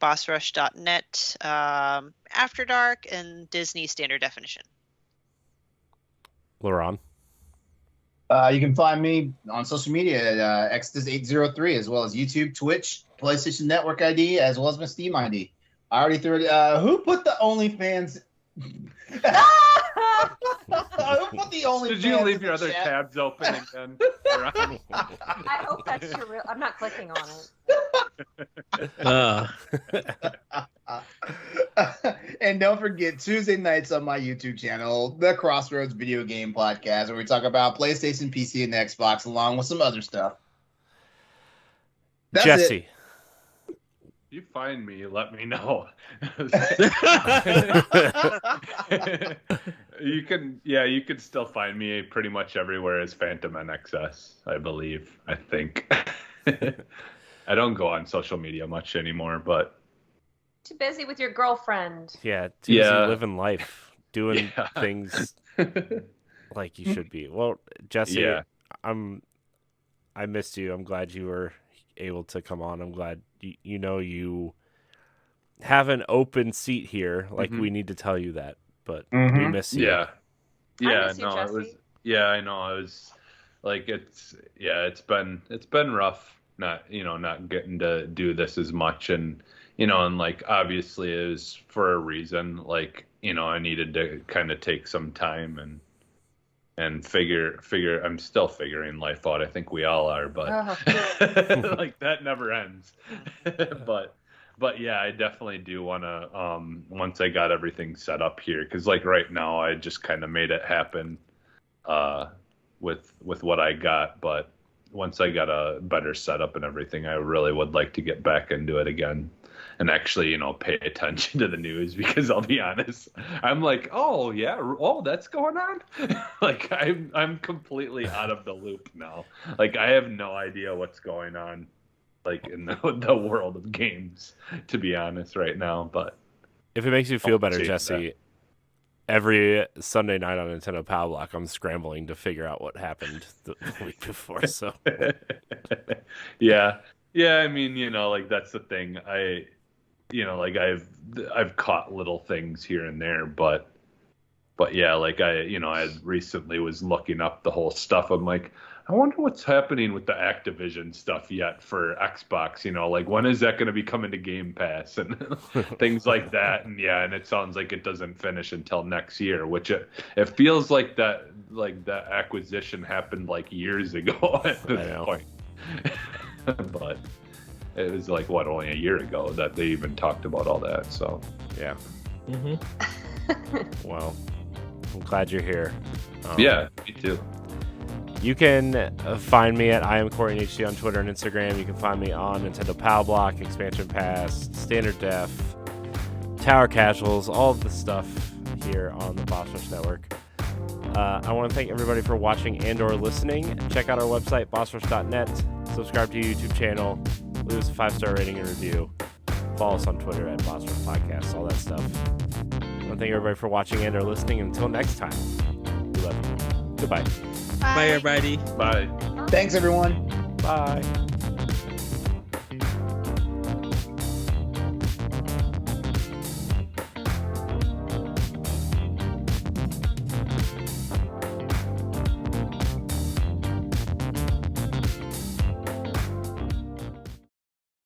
bossrush.net, After Dark, and Disney Standard Definition. LeRon? You can find me on social media at Exodus803, as well as YouTube, Twitch, PlayStation Network ID, as well as my Steam ID. I already threw it. Who put the OnlyFans? Who put the OnlyFans? Did you leave in your the other chat? tabs open again? I hope that's your real. I'm not clicking on it. And don't forget, Tuesday nights on my YouTube channel, the Crossroads Video Game Podcast, where we talk about PlayStation, PC, and Xbox, along with some other stuff. That's Jesse? it. You find me, let me know. You can still find me pretty much everywhere as Phantom NXS, I believe. I think. I don't go on social media much anymore, but Too busy with your girlfriend. Yeah, too busy living life, doing Yeah. things like you should be. Well, Jesse, Yeah. I missed you. I'm glad you were able to come on. I'm glad you have an open seat here. Like we need to tell you that, but we miss you. yeah, I miss you, no, it was. Jesse. Yeah, I know. I was like, it's been rough. Not getting to do this as much, and like obviously it was for a reason. Like I needed to kind of take some time and figure. I'm still figuring life out. I think we all are, but like that never ends. But yeah, I definitely do want to. Once I got everything set up here, because like right now I just kind of made it happen, with what I got. But once I got a better setup and everything, I really would like to get back into it again. And actually, pay attention to the news, because I'll be honest, I'm like, oh yeah, oh that's going on. Like I'm completely out of the loop now. Like I have no idea what's going on, like in the world of games, to be honest, right now. But If it makes you feel better, change Jesse, every Sunday night on Nintendo Power Block, I'm scrambling to figure out what happened the week before. So yeah. I mean, like that's the thing. Like I've caught little things here and there, but yeah, like I recently was looking up the whole stuff. I'm like, I wonder what's happening with the Activision stuff yet for Xbox. Like when is that going to be coming to Game Pass and things like that? And yeah, and it sounds like it doesn't finish until next year, which it feels like that acquisition happened like years ago at this point. But it was like only a year ago that they even talked about all that. So yeah. Mm-hmm. Well, I'm glad you're here. Yeah, me too. You can find me at IamCoreyHD on Twitter and Instagram. You can find me on Nintendo Power Block, Expansion Pass, Standard Def, Tower Casuals, all of the stuff here on the Boss Rush Network. I want to thank everybody for watching and or listening. Check out our website, bossrush.net. Subscribe to your YouTube channel. Leave us a 5-star rating and review. Follow us on Twitter at Boss Rush Podcast, all that stuff. I want to thank everybody for watching and or listening. Until next time, we love you. Goodbye. Bye, everybody. Bye. Thanks, everyone. Bye.